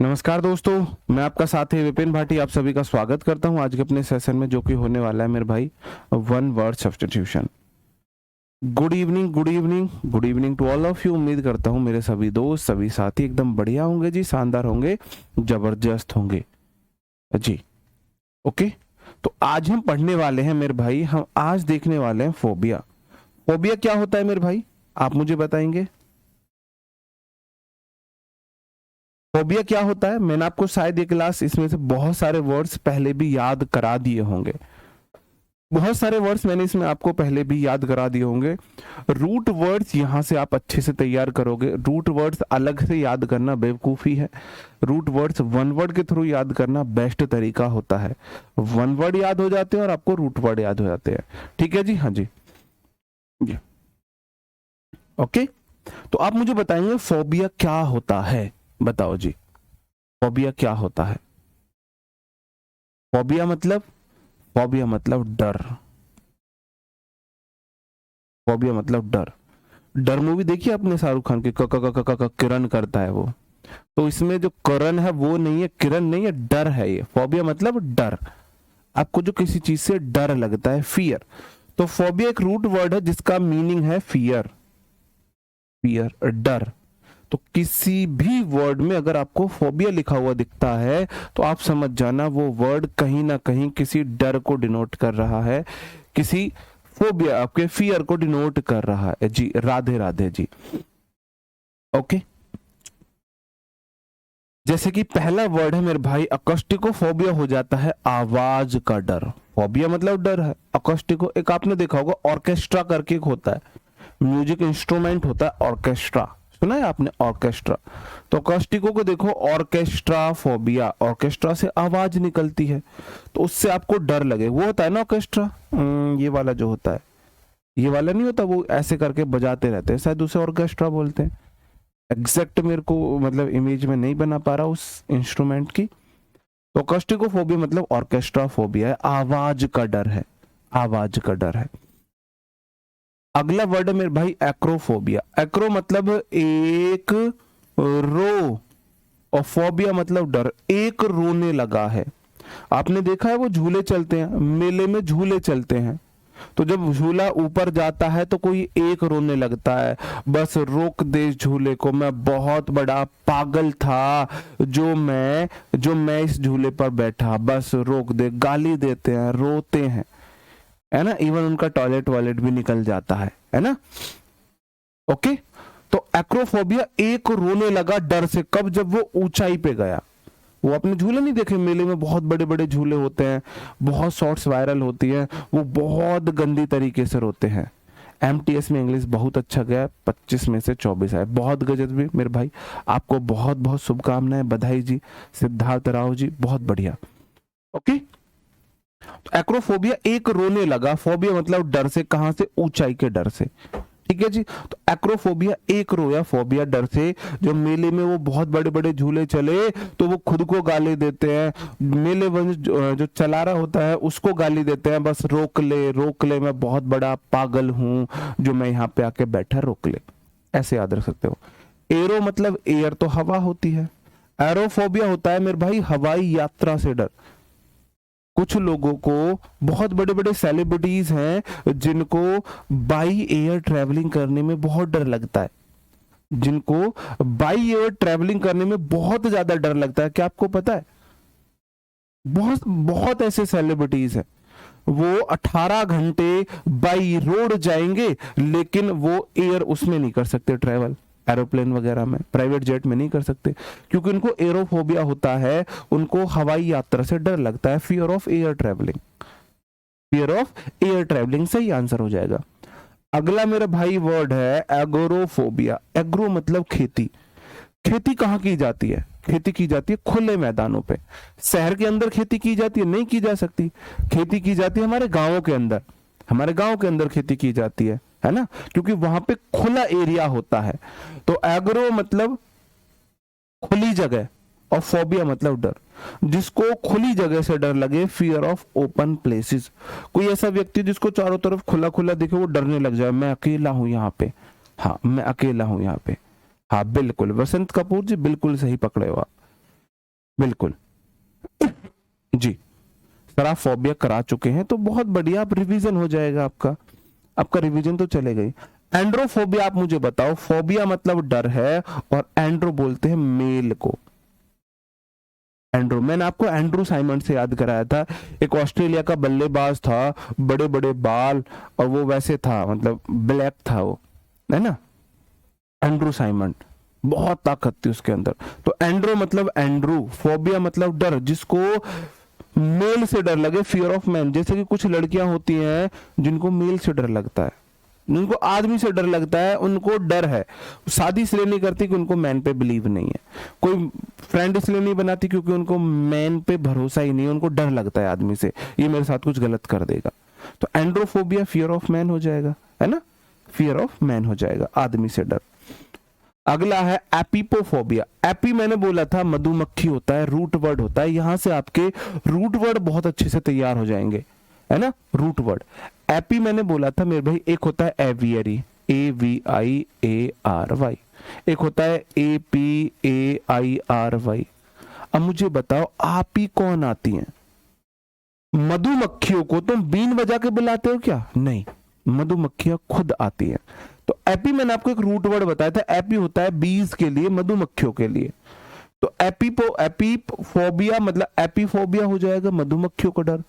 नमस्कार दोस्तों, मैं आपका साथी विपिन भाटी आप सभी का स्वागत करता हूं आज के अपने सेशन में, जो कि होने वाला है मेरे भाई one word substitution. Good evening, good evening, good evening to all of you. उम्मीद करता हूं मेरे सभी दोस्त, सभी साथी एकदम बढ़िया होंगे जी, शानदार होंगे, जबरदस्त होंगे जी। ओके, तो आज हम पढ़ने वाले हैं मेरे भाई, हम आज देखने वाले हैं फोबिया। फोबिया क्या होता है मेरे भाई, आप मुझे बताएंगे? फोबिया क्या होता है? मैंने आपको शायद ये क्लास इसमें से बहुत सारे वर्ड्स पहले भी याद करा दिए होंगे, बहुत सारे वर्ड्स मैंने इसमें आपको पहले भी याद करा दिए होंगे। रूट वर्ड्स यहाँ से आप अच्छे से तैयार करोगे। रूट वर्ड्स अलग से याद करना बेवकूफ़ी है। रूट वर्ड्स वन वर्ड के थ्रू याद करना बेस्ट तरीका होता है। वन वर्ड याद हो जाते हैं और आपको रूट वर्ड याद हो जाते हैं। ठीक है जी, हाँ जी, ओके। तो आप मुझे बताएंगे फोबिया क्या होता है, बताओ जी, फोबिया क्या होता है? फोबिया मतलब, फोबिया मतलब डर। फोबिया मतलब डर। डर मूवी देखी आपने शाहरुख खान की, क क क क क किरण करता है वो, तो इसमें जो करण है वो नहीं है, किरण नहीं है, डर है ये। फोबिया मतलब डर, आपको जो किसी चीज से डर लगता है, फियर। तो फोबिया एक रूट वर्ड है जिसका मीनिंग है फियर, फियर डर। तो किसी भी वर्ड में अगर आपको फोबिया लिखा हुआ दिखता है तो आप समझ जाना वो वर्ड कहीं ना कहीं किसी डर को डिनोट कर रहा है, किसी फोबिया आपके फियर को डिनोट कर रहा है जी। राधे राधे जी। ओके, जैसे कि पहला वर्ड है मेरे भाई अकोस्टिकोफोबिया, हो जाता है आवाज का डर। फोबिया मतलब डर है। अकोस्टिको एक आपने देखा होगा ऑर्केस्ट्रा करके एक होता है, म्यूजिक इंस्ट्रूमेंट होता है ऑर्केस्ट्रा, सुना है आपने ऑर्केस्ट्रा? तो अकोस्टिको को देखो, ऑर्केस्ट्रा फोबिया, ऑर्केस्ट्रा से आवाज निकलती है तो उससे आपको डर लगे, वो होता है ना ऑर्केस्ट्रा। ये वाला जो होता है, ये वाला नहीं होता, वो ऐसे करके बजाते रहते हैं, शायद उसे ऑर्केस्ट्रा बोलते हैं। एग्जैक्ट मेरे को मतलब इमेज में नहीं बना पा रहा उस इंस्ट्रूमेंट की। तो अकोस्टिकोफोबिया मतलब ऑर्केस्ट्रा फोबिया है, आवाज का डर है, आवाज का डर है। अगला वर्ड है मेरे भाई एक्रोफोबिया। एक्रो मतलब एक रो, और फोबिया मतलब डर, एक रोने लगा है। आपने देखा है वो झूले चलते हैं, मेले में झूले चलते हैं, तो जब झूला ऊपर जाता है तो कोई एक रोने लगता है, बस रोक दे झूले को, मैं बहुत बड़ा पागल था जो मैं इस झूले पर बैठा, बस रोक दे। गाली देते हैं, रोते हैं, है ना, इवन उनका टॉयलेट वॉयलेट भी निकल जाता है ना। ओके, तो एक्रोफोबिया एक रोने लगा डर से, कब? जब वो ऊंचाई पे गया। वो अपने झूले नहीं देखे, मेले में बहुत बड़े बड़े झूले होते हैं, बहुत शॉर्ट्स वायरल होती हैं, वो बहुत गंदी तरीके से रोते हैं। एमटीएस में इंग्लिश बहुत अच्छा गया, 25 में से 24 आए, बहुत गजब भी मेरे भाई, आपको बहुत बहुत शुभकामनाएं, बधाई जी। सिद्धार्थ राव जी, बहुत बढ़िया। ओके, तो एक्रोफोबिया एक रोने लगा, फोबिया मतलब डर से, कहां से? ऊंचाई के डर से। ठीक है जी, तो एक्रोफोबिया एक रोया, फोबिया डर से। जो मेले में वो बहुत बड़े बड़े झूले चले तो वो खुद को गाली देते हैं, मेले में जो चला रहा होता है उसको गाली देते हैं, बस रोक ले, मैं बहुत बड़ा पागल हूं जो मैं यहाँ पे आके बैठा, रोक ले, ऐसे याद रख सकते हो। एरो मतलब एयर, तो हवा होती है। एरोफोबिया होता है मेरे भाई हवाई यात्रा से डर। कुछ लोगों को, बहुत बड़े बड़े सेलिब्रिटीज हैं जिनको बाई एयर ट्रैवलिंग करने में बहुत डर लगता है, जिनको बाई एयर ट्रैवलिंग करने में बहुत ज्यादा डर लगता है। क्या आपको पता है? बहुत बहुत ऐसे सेलिब्रिटीज हैं, वो 18 घंटे बाई रोड जाएंगे लेकिन वो एयर उसमें नहीं कर सकते ट्रैवल, एरोप्लेन वगैरह में, प्राइवेट जेट में नहीं कर सकते, क्योंकि उनको एरोफोबिया होता है, उनको हवाई यात्रा से डर लगता है, fear of air travelling. Fear of air travelling सही आंसर हो जाएगा। अगला मेरा भाई वर्ड है एगोरोफोबिया। एग्रो मतलब खेती। खेती कहाँ की जाती है? खेती की जाती है खुले मैदानों पे। शहर के अंदर खेती की जाती है? नहीं की जा सकती। खेती की जाती है हमारे गांवों के अंदर, हमारे गांव के अंदर खेती की जाती है ना, क्योंकि वहां पे खुला एरिया होता है। तो एग्रो मतलब खुली जगह, और फोबिया मतलब डर, जिसको खुली जगह से डर लगे, फियर ऑफ ओपन प्लेसेस। कोई ऐसा व्यक्ति जिसको चारों तरफ खुला खुला दिखे वो डरने लग जाए, मैं अकेला हूं यहाँ पे, हाँ मैं अकेला हूं यहाँ पे। हाँ बिल्कुल, वसंत कपूर जी बिल्कुल सही पकड़े हो आप। बिल्कुल जी। सर आप फोबिया करा चुके हैं तो बहुत बढ़िया, आप रिवीजन हो जाएगा आपका, आपका रिवीजन तो चलेगा ही। एंड्रोफोबिया आप मुझे बताओ, फोबिया मतलब डर है और एंड्रो बोलते हैं मेल को। एंड्रू, मैंने आपको एंड्रू साइमन से याद कराया था, एक ऑस्ट्रेलिया का बल्लेबाज था, बड़े बड़े बाल, और वो वैसे था, मतलब ब्लैक था वो, है ना, एंड्रू साइमन, बहुत ताकत थी उसके अंदर। तो एंड्रो मतलब एंड्रू, फोबिया मतलब डर, जिसको मेल से डर लगे, फियर ऑफ मैन। जैसे कि कुछ लड़कियां होती हैं जिनको मेल से डर लगता है, उनको आदमी से डर लगता है, उनको डर है, शादी इसलिए नहीं करती कि उनको मैन पे बिलीव नहीं है, कोई फ्रेंड इसलिए नहीं बनाती क्योंकि उनको मैन पे भरोसा ही नहीं है, उनको डर लगता है आदमी से, ये मेरे साथ कुछ गलत कर देगा। तो एंड्रोफोबिया फियर ऑफ मैन हो जाएगा, है ना, फियर ऑफ मैन हो जाएगा, आदमी से डर। अगला है एपिपोफोबिया। एपी मैंने बोला था मधुमक्खी होता है, रूट वर्ड होता है, यहां से आपके रूट वर्ड बहुत अच्छे से तैयार हो जाएंगे, है ना, रूट वर्ड। एपी मैंने बोला था मेरे भाई, एक होता है एवियरी, AVIARY, एक होता है APAIRY। अब मुझे बताओ आप ही कौन आती हैं? मधुमक्खियों को तुम बीन बजा के बुलाते हो क्या? नहीं, मधुमक्खियां खुद आती हैं। तो एपी मैंने आपको एक रूट वर्ड बताया था, एपी होता है बीज के लिए, मधुमक्खियों के लिए। तो एपीफोबिया मतलब एपीफोबिया हो जाएगा मधुमक्खियों का डर।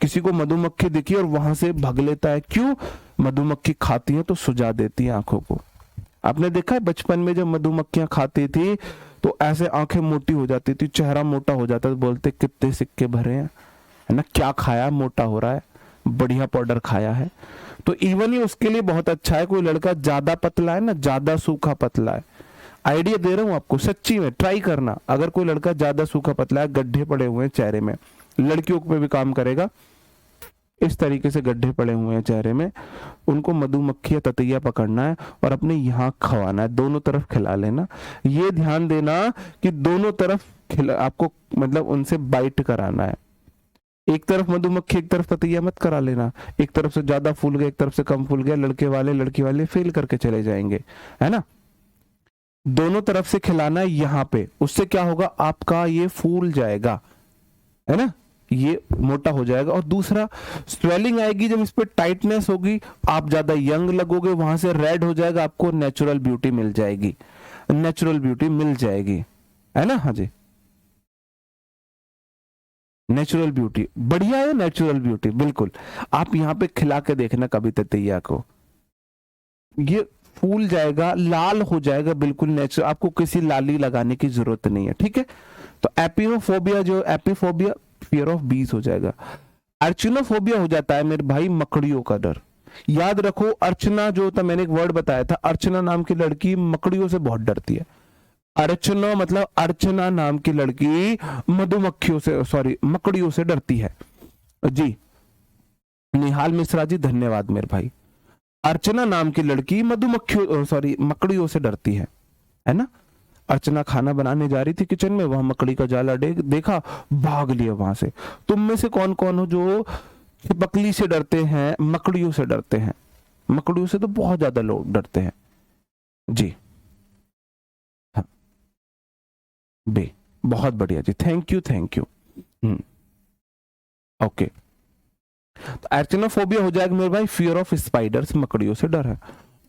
किसी को मधुमक्खी दिखी और वहां से भाग लेता है, क्यों? मधुमक्खी खाती है तो सुझा देती है आंखों को। आपने देखा है बचपन में जब मधुमक्खियां खाती थी तो ऐसे आंखें मोटी हो जाती थी, चेहरा मोटा हो जाता था, बोलते कितने सिक्के भरे हैं, है ना, क्या खाया मोटा हो रहा है, बढ़िया पाउडर खाया है। तो इवन ही उसके लिए बहुत अच्छा है, कोई लड़का ज्यादा पतला है ना, ज्यादा सूखा पतला है, आइडिया दे रहा हूं आपको, सच्ची में ट्राई करना, अगर कोई लड़का ज्यादा सूखा पतला है, गड्ढे पड़े हुए हैं चेहरे में, लड़कियों पे भी काम करेगा, इस तरीके से गड्ढे पड़े हुए हैं चेहरे में, उनको मधुमक्खी या ततैया पकड़ना है और अपने यहाँ खवाना है, दोनों तरफ खिला लेना। ये ध्यान देना कि दोनों तरफ खिला, आपको मतलब उनसे बाइट कराना है, एक तरफ मधुमक्खी एक तरफ ततैया मत करा लेना, एक तरफ से ज्यादा फूल गया एक तरफ से कम फूल गया, लड़के वाले लड़की वाले फेल करके चले जाएंगे, है ना। दोनों तरफ से खिलाना है यहाँ पे, उससे क्या होगा, आपका ये फूल जाएगा, है ना, ये मोटा हो जाएगा। और दूसरा स्वेलिंग आएगी, जब इस पे टाइटनेस होगी आप ज्यादा यंग लगोगे, वहां से रेड हो जाएगा, आपको नेचुरल ब्यूटी मिल जाएगी, नेचुरल ब्यूटी मिल जाएगी, है ना। हाँ जी, नेचुरल ब्यूटी बढ़िया है, नेचुरल ब्यूटी बिल्कुल। आप यहाँ पे खिला के देखना कभी ततैया को, ये फूल जाएगा, लाल हो जाएगा, बिल्कुल नेचुरल, आपको किसी लाली लगाने की जरूरत नहीं है, ठीक है। तो एपियोफोबिया जो एपिफोबिया फियर ऑफ बीज हो जाएगा। अर्चनोफोबिया हो जाता है मेरे भाई मकड़ियों का डर। याद रखो, अर्चना जो था, मैंने एक वर्ड बताया था, अर्चना नाम की लड़की मकड़ियों से बहुत डरती है। अर्चना मतलब अर्चना नाम की लड़की मधुमक्खियों से, सॉरी मकड़ियों से डरती है जी। निहाल मिश्रा जी धन्यवाद मेरे भाई। अर्चना नाम की लड़की मधुमक्खियों, सॉरी मकड़ियों से डरती है ना। अर्चना खाना बनाने जा रही थी किचन में, वहां मकड़ी का जाला देखा, भाग लिया वहां से। तुम में से कौन कौन हो जो छिपकली से डरते हैं, मकड़ियों से डरते हैं? मकड़ियों से तो बहुत ज्यादा लोग डरते हैं जी। हाँ बे, बहुत बढ़िया जी, thank you thank you. Okay, तो अर्चनोफोबिया हो जाएगा मेरे भाई फियर ऑफ स्पाइडर्स, मकड़ियों से डर है।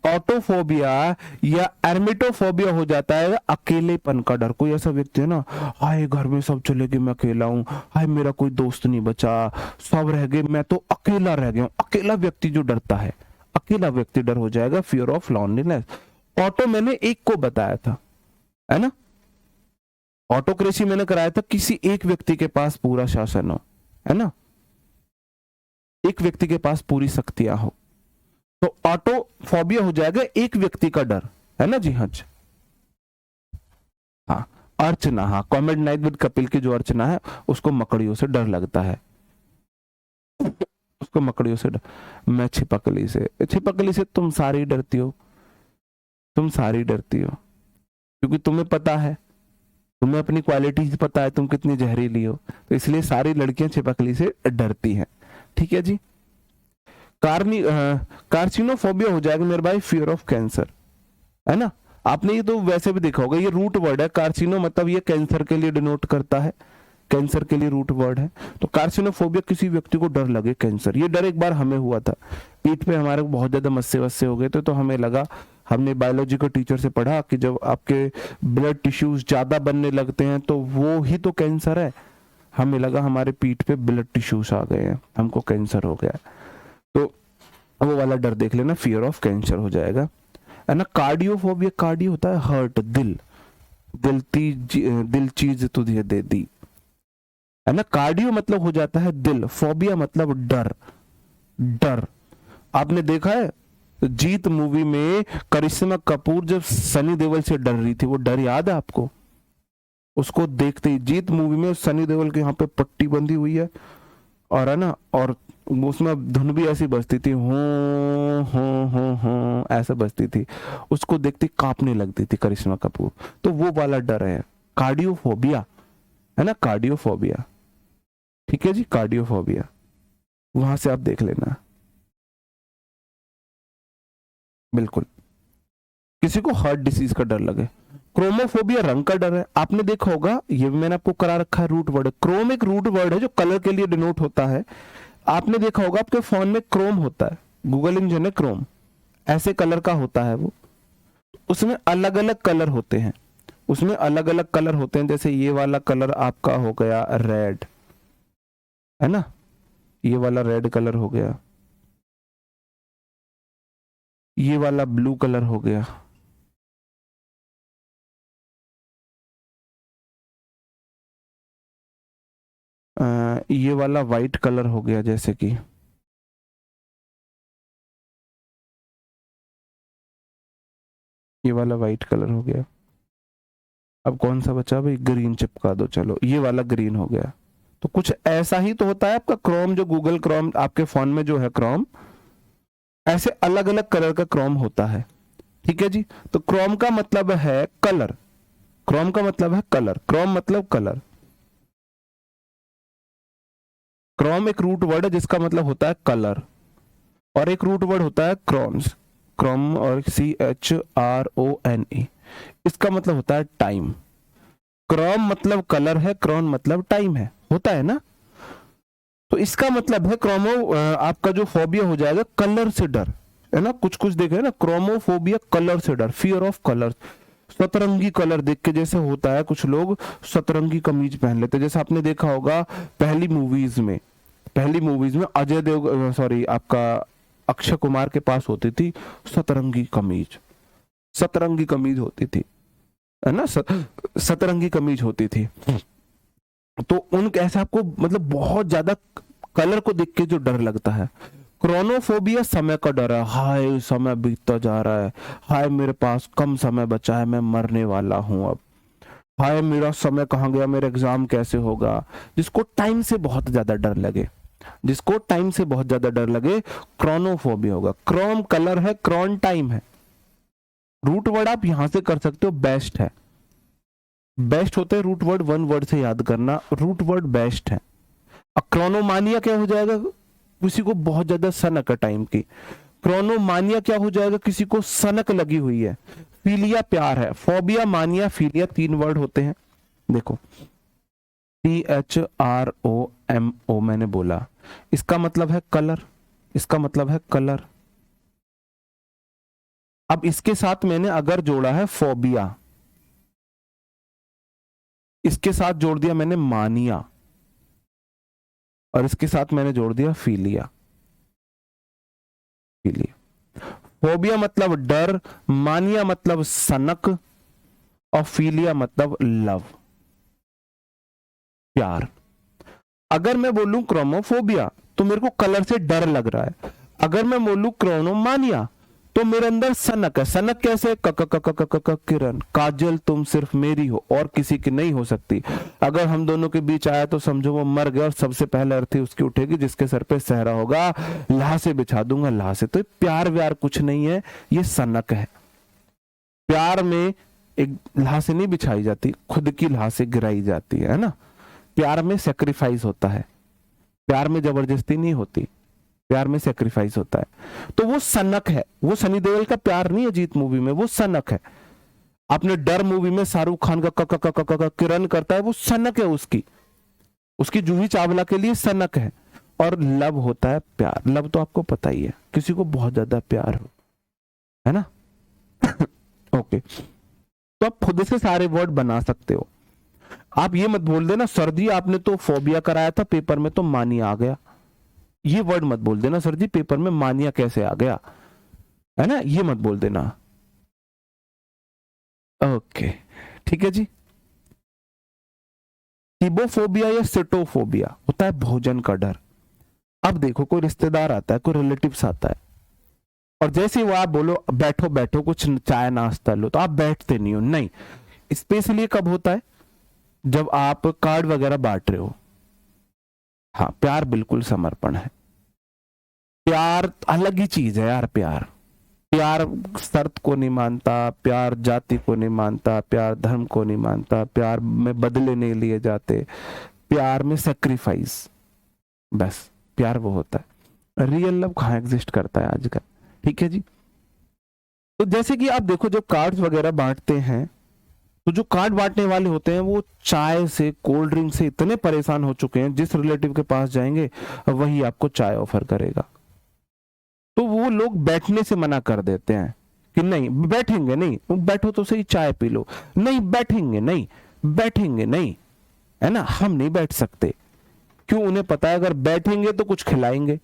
ऑटोफोबिया या एर्मिटोफोबिया हो जाता है अकेलेपन का डर। कोई ऐसा व्यक्ति है ना, हाय घर में सब चले गए, मैं अकेला हूँ, हाय मेरा कोई दोस्त नहीं बचा, सब रह गए, मैं तो अकेला रह गया हूँ। अकेला व्यक्ति जो डरता है, अकेला व्यक्ति डर हो जाएगा फियर ऑफ लॉनलीनेस। ऑटो मैंने एक को बताया था, है ना, ऑटोक्रेसी मैंने कराया था, किसी एक व्यक्ति के पास पूरा शासन हो, है ना, एक व्यक्ति के पास पूरी शक्तियां हो। तो ऑटोफोबिया हो जाएगा एक व्यक्ति का डर, है ना जी। हाँ हाँ, अर्चना, हाँ कॉमेडी नाइट विद कपिल की जो अर्चना है उसको मकड़ियों से डर लगता है, उसको मकड़ियों से डर। मैं छिपकली से, छिपकली से तुम सारी डरती हो, तुम सारी डरती हो, क्योंकि तुम्हें पता है, तुम्हें अपनी क्वालिटीज पता है, तुम कितनी जहरीली हो, तो इसलिए सारी लड़कियां छिपकली से डरती हैं, ठीक है जी। कार्सिनोफोबिया हो जाएगा मेरे भाई फियर ऑफ कैंसर, है ना। आपने ये तो वैसे भी देखा होगा, ये रूट वर्ड है कार्सिनो, मतलब ये कैंसर के लिए डिनोट करता है, कैंसर के लिए रूट वर्ड है। तो कार्सिनोफोबिया किसी व्यक्ति को डर लगे कैंसर, ये डर एक बार हमें हुआ था, पीठ पे हमारे को बहुत ज्यादा मस्से वस्से हो गए थे, तो हमें लगा, हमने बायोलॉजी के टीचर से पढ़ा कि जब आपके ब्लड टिश्यूज ज्यादा बनने लगते हैं तो वो ही तो कैंसर है। हमें लगा हमारे पीठ पे ब्लड टिश्यूज आ गए हैं, हमको कैंसर हो गया। तो वो वाला डर देख लेना, फियर ऑफ कैंसर हो जाएगा, है ना। कार्डियोफोबिया, कार्डियो होता है हार्ट, दिल, दिल चीज तुझे दे दी, है ना। कार्डियो मतलब हो जाता है दिल, फोबिया मतलब डर, डर। आपने देखा है जीत मूवी में करिश्मा कपूर जब सनी देओल से डर रही थी, वो डर याद है आपको? उसको देखते ही जीत मूवी में सनी देओल के यहाँ पे पट्टी बंधी हुई है, और है ना, और उसमें धुन भी ऐसी बजती थी, हो ऐसा बजती थी, उसको देखते कांपने लगती थी करिश्मा कपूर। तो वो वाला डर है कार्डियोफोबिया, है ना, कार्डियोफोबिया। ठीक है जी, कार्डियोफोबिया, वहां से आप देख लेना। बिल्कुल, किसी को हार्ट डिसीज का डर लगे। क्रोमोफोबिया रंग का डर है, आपने देखा होगा, ये मैंने आपको करा रखा है, रूट वर्ड है। क्रोम एक रूट वर्ड है जो कलर के लिए डिनोट होता है। आपने देखा होगा आपके फोन में क्रोम होता है, गूगल इंजन है क्रोम, ऐसे कलर का होता है वो, उसमें अलग अलग कलर होते हैं, उसमें अलग अलग कलर होते हैं। जैसे ये वाला कलर आपका हो गया रेड, है ना, ये वाला रेड कलर हो गया, ये वाला ब्लू कलर हो गया, ये वाला वाइट कलर हो गया, जैसे कि ये वाला वाइट कलर हो गया। अब कौन सा बचा भाई, ग्रीन चिपका दो, चलो ये वाला ग्रीन हो गया। तो कुछ ऐसा ही तो होता है आपका क्रोम, जो गूगल क्रोम आपके फोन में जो है क्रोम, ऐसे अलग अलग कलर का क्रोम होता है। ठीक है जी, तो क्रोम का मतलब है कलर, क्रोम का मतलब है कलर, क्रोम मतलब कलर। क्रोम एक रूट वर्ड है जिसका मतलब होता है कलर, और एक रूट वर्ड होता है क्रोन्स, क्रोम और CHRONE, इसका मतलब होता है टाइम। क्रोम मतलब कलर है, क्रोन मतलब टाइम है, होता है ना। तो इसका मतलब है क्रोमो, आपका जो फोबिया हो जाएगा कलर से डर, है ना। कुछ कुछ देखे ना, क्रोमोफोबिया कलर से डर, फियर ऑफ कलर। सतरंगी कलर देख के जैसे होता है, कुछ लोग सतरंगी कमीज पहन लेते, जैसे आपने देखा होगा पहली मूवीज में, पहली मूवीज में अजय देव, सॉरी आपका अक्षय कुमार के पास होती थी सतरंगी कमीज, सतरंगी कमीज होती थी, है ना, सतरंगी कमीज होती थी। तो उन ऐसा आपको मतलब बहुत ज्यादा कलर को देख के जो डर लगता है। क्रोनोफोबिया समय का डर है, हाय समय बीतता जा रहा है, हाय मेरे पास कम समय बचा है, मैं मरने वाला हूं अब, हाय मेरा समय कहाँ गया, मेरा एग्जाम कैसे होगा। जिसको टाइम से बहुत ज्यादा डर लगे, जिसको टाइम से बहुत ज्यादा डर लगे, क्रोनोफोबिया होगा। क्रोम कलर है, क्रोन टाइम है। रूट वर्ड आप यहां से कर सकते हो, बेस्ट है, बेस्ट होते हैं रूट वर्ड, वन वर्ड से याद करना, रूट वर्ड बेस्ट है। क्रोनोमानिया क्या हो जाएगा, किसी को बहुत ज्यादा सनक है टाइम की, क्रोनोमानिया क्या हो जाएगा, किसी को सनक लगी हुई है। फीलिया प्यार है, फोबिया, मानिया, फीलिया, तीन वर्ड होते हैं। देखो CHROMO मैंने बोला, इसका मतलब है कलर, इसका मतलब है कलर। अब इसके साथ मैंने अगर जोड़ा है फोबिया, इसके साथ जोड़ दिया मैंने मानिया, और इसके साथ मैंने जोड़ दिया फीलिया, फीलिया। फोबिया मतलब डर, मानिया मतलब सनक, और फीलिया मतलब लव, प्यार। अगर मैं बोलूं क्रोमोफोबिया तो मेरे को कलर से डर लग रहा है, अगर मैं बोलूं क्रोनोमानिया तो मेरे अंदर सनक है। सनक कैसे, किरण, काजल तुम सिर्फ मेरी हो और किसी की नहीं हो सकती, अगर हम दोनों के बीच आया तो समझो वो मर गया और सबसे पहले अर्थी उसकी उठेगी जिसके सर पे सहरा होगा, लाशें बिछा दूंगा लाशें। तो प्यार व्यार कुछ नहीं है, ये सनक है। प्यार में एक लाशें नहीं बिछाई जाती, खुद की लाशें गिराई जाती है ना। प्यार में सेक्रीफाइस होता है, प्यार में जबरदस्ती नहीं होती, प्यार में सेक्रीफाइस होता है। तो वो सनक है, वो सनी देओल का प्यार नहीं है जीत मूवी में, वो सनक है। आपने डर मूवी में शाहरुख खान का किरण करता है, वो सनक है उसकी, उसकी जूही चावला के लिए सनक है। और लव होता है प्यार। लव तो आपको पता ही है, किसी को बहुत ज्यादा प्यार हो, है ना। ओके, तो आप खुद से सारे वर्ड बना सकते हो। आप ये मत बोल देना सर जी आपने तो फोबिया कराया था पेपर में तो मानिया आ गया, ये वर्ड मत बोल देना सर जी पेपर में मानिया कैसे आ गया, है ना, ये मत बोल देना। ओके ठीक है जी। कीबोफोबिया या सिटोफोबिया होता है भोजन का डर। अब देखो कोई रिश्तेदार आता है, कोई रिलेटिव्स आता है, और जैसे ही वो आप बोलो बैठो बैठो कुछ चाय नाश्ता लो, तो आप बैठते नहीं हो। नहीं, स्पेशली कब होता है, जब आप कार्ड वगैरह बांट रहे हो। हाँ, प्यार बिल्कुल समर्पण है। प्यार अलग ही चीज है यार। प्यार, प्यार शर्त को नहीं मानता, प्यार जाति को नहीं मानता, प्यार धर्म को नहीं मानता, प्यार में बदले नहीं लिए जाते, प्यार में सेक्रीफाइस, बस प्यार वो होता है। रियल लव कहाँ एग्जिस्ट करता है आजकल। ठीक है जी। तो जैसे कि आप देखो जब कार्ड्स वगैरह बांटते हैं, तो जो कार्ड बांटने वाले होते हैं वो चाय से कोल्ड ड्रिंक से इतने परेशान हो चुके हैं, जिस रिलेटिव के पास जाएंगे वही आपको चाय ऑफर करेगा। तो वो लोग बैठने से मना कर देते हैं कि नहीं बैठेंगे नहीं, बैठो तो सही चाय पी लो, नहीं बैठेंगे नहीं, बैठेंगे नहीं, है ना, हम नहीं बैठ सकते। क्यों? उन्हें पता है अगर बैठेंगे तो कुछ खिलाएंगे,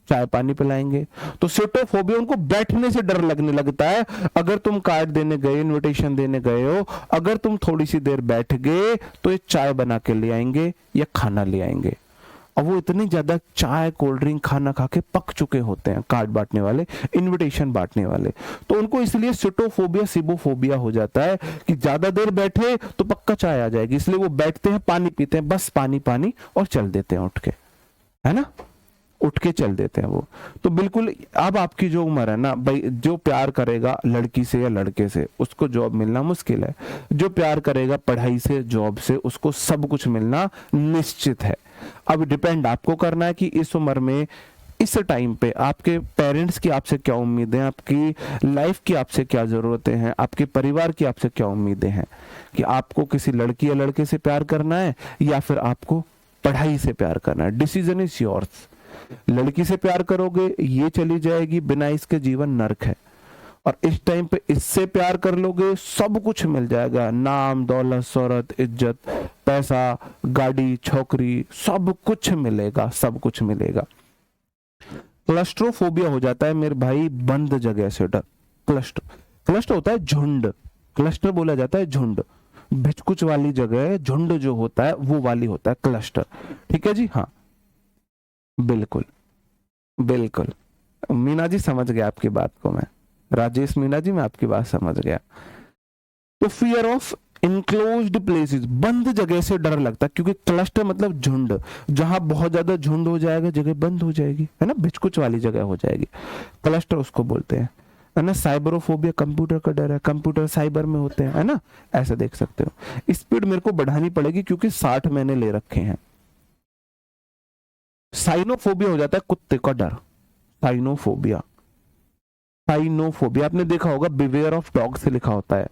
चाय पानी पिलाएंगे। तो सिटोफोबिया उनको बैठने से डर लगने लगता है। अगर तुम कार्ड देने गए, इनविटेशन देने गए हो, अगर तुम थोड़ी सी देर बैठ गए तो ये चाय बना के ले आएंगे या खाना ले आएंगे। और वो इतनी ज्यादा चाय कोल्ड ड्रिंक खाना खा के पक चुके होते हैं कार्ड बांटने वाले, इनविटेशन बांटने वाले। तो उनको इसलिए सिटोफोबिया सिबोफोबिया हो जाता है कि ज्यादा देर बैठे तो पक्का चाय आ जाएगी, इसलिए वो बैठते हैं, पानी पीते हैं, बस पानी पानी, और चल देते हैं उठ के, है ना, उठ के चल देते हैं वो। तो बिल्कुल अब आपकी जो उम्र है ना भाई, जो प्यार करेगा लड़की से या लड़के से उसको जॉब मिलना मुश्किल है, जो प्यार करेगा पढ़ाई से जॉब से उसको सब कुछ मिलना निश्चित है। अब डिपेंड आपको करना है कि इस उम्र में, इस टाइम पे आपके पेरेंट्स की आपसे क्या उम्मीदें हैं, आपकी लाइफ की आपसे क्या जरूरतें हैं, आपके परिवार की आपसे क्या उम्मीदें हैं, कि आपको किसी लड़की या लड़के से प्यार करना है या फिर आपको पढ़ाई से प्यार करना है। Decision is yours. लड़की से प्यार करोगे ये चली जाएगी, बिना इसके जीवन नरक है। और इस टाइम पे इससे प्यार कर लोगे सब कुछ मिल जाएगा, नाम दौलत शोहरत इज्जत पैसा गाड़ी छोकरी सब कुछ मिलेगा, सब कुछ मिलेगा। क्लस्ट्रोफोबिया हो जाता है मेरे भाई बंद जगह से डर। क्लस्टर होता है झुंड, क्लस्टर बोला जाता है झुंड, भिचकुच वाली जगह झुंड जो होता है वो वाली होता है क्लस्टर। ठीक है जी। हाँ बिल्कुल बिल्कुल, मीना जी समझ गया आपकी बात को मैं, राजेश मीना जी मैं आपकी बात समझ गया। तो फियर ऑफ इनक्लोज्ड प्लेसेस, बंद जगह से डर लगता है, क्योंकि क्लस्टर मतलब झुंड, जहां बहुत ज्यादा झुंड हो जाएगा जगह बंद हो जाएगी, है ना, भिचकुच वाली जगह हो जाएगी, क्लस्टर उसको बोलते हैं, है ना। साइबरोफोबिया कंप्यूटर का डर है, कंप्यूटर साइबर में होते हैं, है ना, ऐसा देख सकते हो। स्पीड मेरे को बढ़ानी पड़ेगी क्योंकि 60 मैंने ले रखे हैं। साइनोफोबिया हो जाता है कुत्ते का डर, साइनोफोबिया। साइनोफोबिया आपने देखा होगा बिवेयर ऑफ डॉग से लिखा होता है,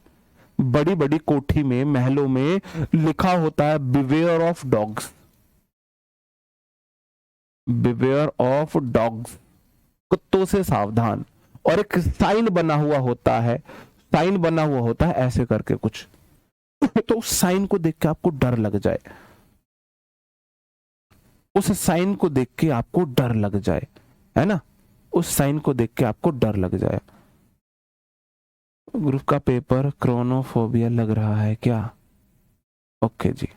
बड़ी बड़ी कोठी में महलों में लिखा होता है beware of dogs, beware of dogs, कुत्तों से सावधान। और एक साइन बना हुआ होता है, साइन बना हुआ होता है ऐसे करके कुछ। तो उस साइन को देख के आपको डर लग जाए, उस साइन को देख के आपको डर लग जाए, है ना, उस साइन को देख के आपको डर लग जाए। ग्रुप का पेपर क्रोनोफोबिया लग रहा है क्या? ओके जी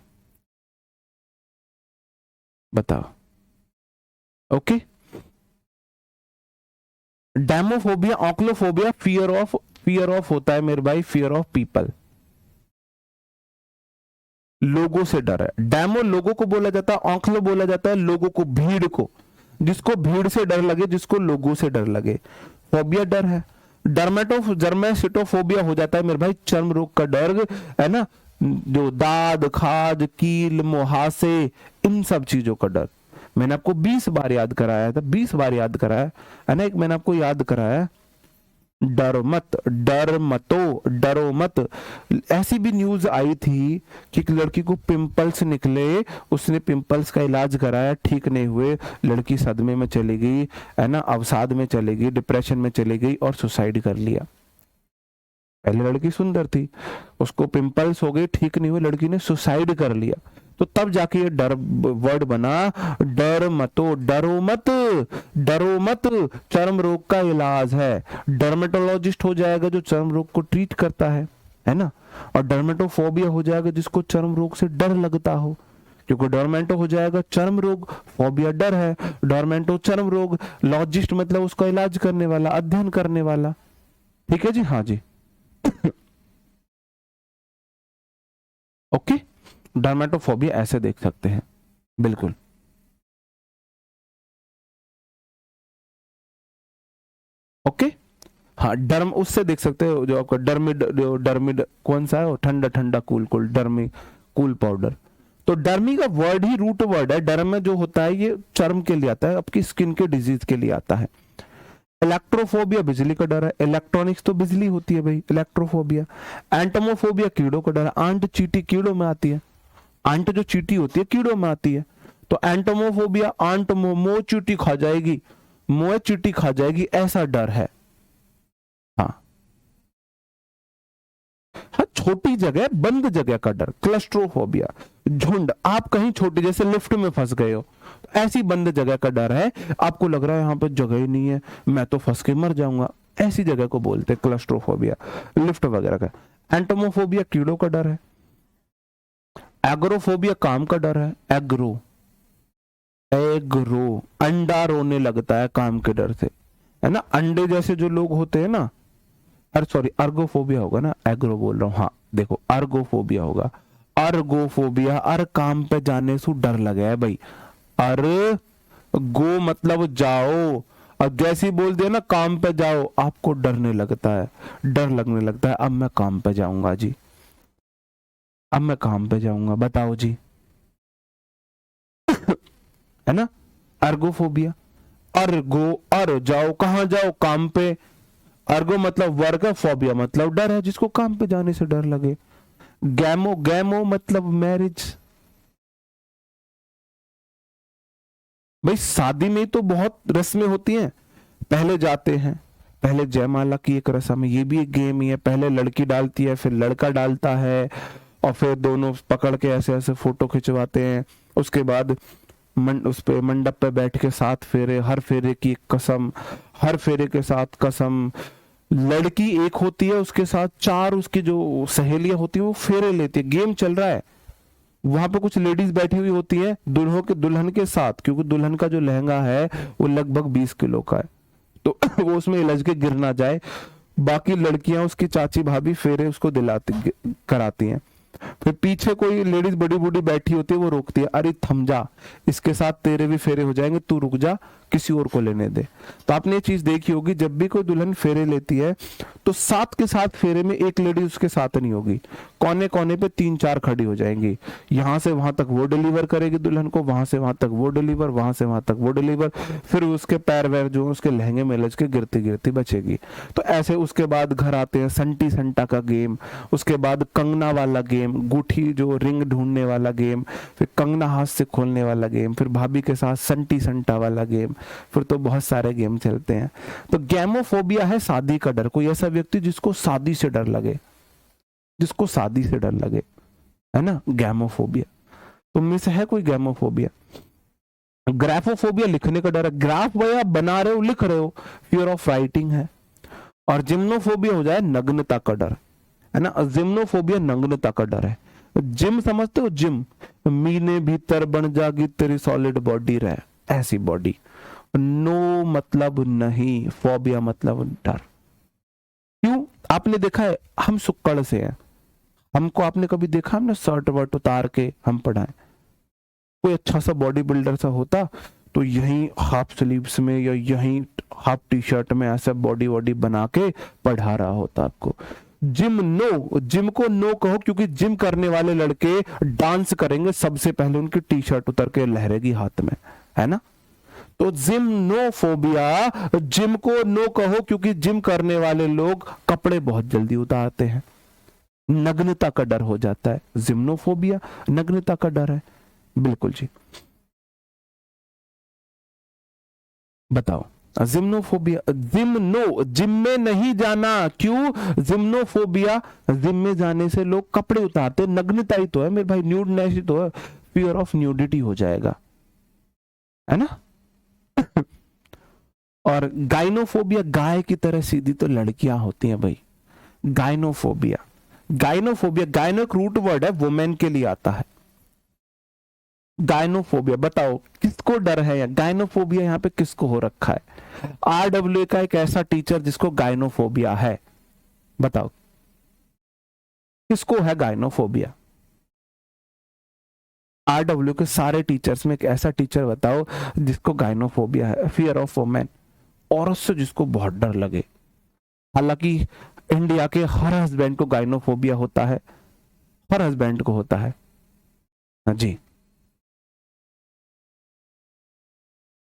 बताओ। ओके, डेमोफोबिया ऑक्लोफोबिया फियर ऑफ होता है मेरे भाई, फियर ऑफ पीपल, लोगों से डर है। डेमो लोगों को बोला जाता है, ऑक्लो बोला जाता है लोगों को, भीड़ को, जिसको भीड़ से डर लगे, जिसको लोगों से डर लगे। फोबिया डर है। डर्मेटोफोबिया हो जाता है मेरे भाई चर्म रोग का डर, है ना, जो दाद खाज कील मुहासे इन सब चीजों का डर। मैंने आपको 20 बार याद कराया था, 20 बार याद कराया है ना, एक मैंने आपको याद कराया डर मत, डर मतो, डरो मत। ऐसी भी न्यूज आई थी कि एक लड़की को पिंपल्स निकले, उसने पिंपल्स का इलाज कराया, ठीक नहीं हुए, लड़की सदमे में चली गई, है ना, अवसाद में चली गई, डिप्रेशन में चली गई और सुसाइड कर लिया। पहले लड़की सुंदर थी, उसको पिंपल्स हो गई, ठीक नहीं हुए, लड़की ने सुसाइड कर लिया। तो तब जाके ये डर वर्ड बना, डर मतो, डरो मत, डरो मत, चर्म रोग का इलाज है। डर्मेटोलॉजिस्ट हो जाएगा जो चर्म रोग को ट्रीट करता है ना। और डर्मेटोफोबिया हो जाएगा जिसको चर्म रोग से डर लगता हो, क्योंकि डोरमेंटो हो जाएगा चर्म रोग, फोबिया डर है, डोरमेंटो चर्म रोग, लॉजिस्ट मतलब उसका इलाज करने वाला, अध्ययन करने वाला। ठीक है जी, हाँ जी। ओके, डर्मेटोफोबिया ऐसे देख सकते हैं, बिल्कुल। ओके, हाँ, डर्म उससे देख सकते हो, जो आपका डर्मिड, डर्मिड कौन सा है, ठंडा ठंडा cool cool, Dermi cool powder. तो डर्मी का वर्ड ही रूट वर्ड है, डर्म में जो होता है ये चर्म के लिए आता है, आपकी स्किन के डिजीज के लिए आता है। इलेक्ट्रोफोबिया बिजली का डर है, इलेक्ट्रॉनिक्स तो बिजली होती है भाई, इलेक्ट्रोफोबिया। एंटोमोफोबिया कीड़ों का डर है, आंट चीटी कीड़ों में आती है, आंट जो चीटी होती है कीड़ों में आती है। तो एंटोमोफोबिया, आंट मो चीटी खा जाएगी, मोए चीटी खा जाएगी, ऐसा डर है। हाँ हाँ, छोटी जगह, बंद जगह का डर, क्लस्ट्रोफोबिया, झुंड, आप कहीं छोटी जैसे लिफ्ट में फंस गए हो, तो ऐसी बंद जगह का डर है, आपको लग रहा है यहाँ पे जगह ही नहीं है, मैं तो फंस के मर जाऊंगा, ऐसी जगह को बोलते हैं क्लस्ट्रोफोबिया, लिफ्ट वगैरह का। एंटोमोफोबिया कीड़ों का डर है। एग्रोफोबिया काम का डर है, एग्रो, एग्रो, अंडा रोने लगता है काम के डर से, है ना, अंडे जैसे जो लोग होते हैं ना, अरे सॉरी, अर्गोफोबिया होगा ना, एग्रो बोल रहा हूँ, हाँ देखो अर्गोफोबिया होगा, अर्गोफोबिया, अर काम पे जाने से डर लगा है भाई, अर गो मतलब जाओ, और जैसे ही बोल दिया ना काम पे जाओ, आपको डरने लगता है, डर लगने लगता है, अब मैं काम पे जाऊंगा जी, अब मैं काम पे जाऊंगा, बताओ जी, है ना, अर्गोफोबिया। अर्गो, अर जाओ, कहां जाओ, काम पे, अर्गो मतलब वर्ग, फोबिया मतलब डर है, जिसको काम पे जाने से डर लगे। गैमो, गैमो मतलब मैरिज, भाई शादी में तो बहुत रस्में होती हैं, पहले जाते हैं, पहले जयमाला की एक रस्म है, ये भी एक गेम ही है, पहले लड़की डालती है, फिर लड़का डालता है, और फिर दोनों पकड़ के ऐसे ऐसे फोटो खिंचवाते हैं, उसके बाद उस पे मंडप पे बैठ के 7 फेरे, हर फेरे की एक कसम, हर फेरे के साथ कसम, लड़की एक होती है, उसके साथ 4 उसकी जो सहेलियां होती है वो फेरे लेती है, गेम चल रहा है, वहां पे कुछ लेडीज बैठी हुई होती है दुल्हन के साथ, क्योंकि दुल्हन का जो लहंगा है वो लगभग 20 किलो का है, तो वो उसमें इलझ के गिर ना जाए, बाकी लड़कियां उसकी चाची भाभी फेरे उसको दिलाती कराती हैं। फिर पीछे कोई लेडीज बड़ी बूढ़ी बैठी होती है, वो रोकती है, अरे थम जा, इसके साथ तेरे भी फेरे हो जाएंगे, तू रुक जा, किसी और को लेने दे। तो आपने ये चीज देखी होगी, जब भी कोई दुल्हन फेरे लेती है तो 7 के 7 फेरे में एक लेडी उसके साथ नहीं होगी, कोने कोने पे 3-4 खड़ी हो जाएंगी, यहां से वहां तक वो डिलीवर करेगी दुल्हन को, वहां से वहां तक वो डिलीवर, वहां से वहां तक वो डिलीवर, फिर उसके पैर वैर जो उसके लहंगे में लच के गिरती गिरती बचेगी। तो ऐसे उसके बाद घर आते हैं संटी संटा का गेम, उसके बाद कंगना वाला गेम, गुठी जो रिंग ढूंढने वाला गेम, फिर कंगना हाथ से खोलने वाला गेम, फिर भाभी के साथ संटी संटा वाला गेम, फिर तो बहुत सारे गेम चलते हैं। तो गैमोफोबिया है शादी का डर, कोई ऐसा व्यक्ति जिसको शादी से डर लगे, जिसको शादी से डर लगे, है ना, गैमोफोबिया। तुम में से है कोई गैमोफोबिया? ग्राफोफोबिया लिखने का डर है, ग्राफ भाई आप बना रहे हो, लिख रहे हो, फियर ऑफ राइटिंग है। और जिम्नोफोबिया हो जाए नग्नता का डर, है ना, जिम्नोफोबिया नग्नता का डर है। जिम समझते हो, जिम, मीने भीतर बन जागी तेरी सॉलिड बॉडी रहे, ऐसी बॉडी। नो मतलब नहीं, फोबिया मतलब डर। क्यों? आपने देखा है हम सुक्कड़ से हैं, हमको आपने कभी देखा हमने शर्ट वर्ट उतार के हम पढ़ाएं? कोई अच्छा सा बॉडी बिल्डर सा होता तो यहीं हाफ स्लीव्स में या यहीं हाफ टी शर्ट में ऐसा बॉडी वॉडी बना के पढ़ा रहा होता आपको। जिम नो, जिम को नो कहो, क्योंकि जिम करने वाले लड़के डांस करेंगे सबसे पहले उनकी टी शर्ट उतर के लहरेगी हाथ में, है ना। तो जिम्नोफोबिया, जिम को नो कहो क्योंकि जिम करने वाले लोग कपड़े बहुत जल्दी उतारते हैं, नग्नता का डर हो जाता है। जिम्नोफोबिया नग्नता का डर है, बिल्कुल जी। बताओ जिम्नोफोबिया, जिम में नहीं जाना, क्यों? जिम्नोफोबिया, जिम में जाने से लोग कपड़े उतारते, नग्नता ही तो है मेरे भाई, न्यूडनेस ही तो है, फियर ऑफ न्यूडिटी हो जाएगा, है ना। और गाइनोफोबिया, गाय की तरह सीधी तो लड़कियां होती हैं भाई। गाइनोफोबिया, गाइनोफोबिया, गाइनो एक रूट वर्ड है, वुमेन के लिए आता है। गाइनोफोबिया, बताओ किसको डर है? या गाइनोफोबिया यहाँ पे किसको हो रखा है? RWA का एक ऐसा टीचर जिसको गाइनोफोबिया है, बताओ किसको है गाइनोफोबिया? RW के सारे टीचर्स में एक ऐसा टीचर बताओ जिसको गाइनोफोबिया है, फियर ऑफ वुमेन, औरत से जिसको बहुत डर लगे। हालांकि इंडिया के हर हस्बैंड को गाइनोफोबिया होता है, हर हस्बैंड को होता है। हाँ जी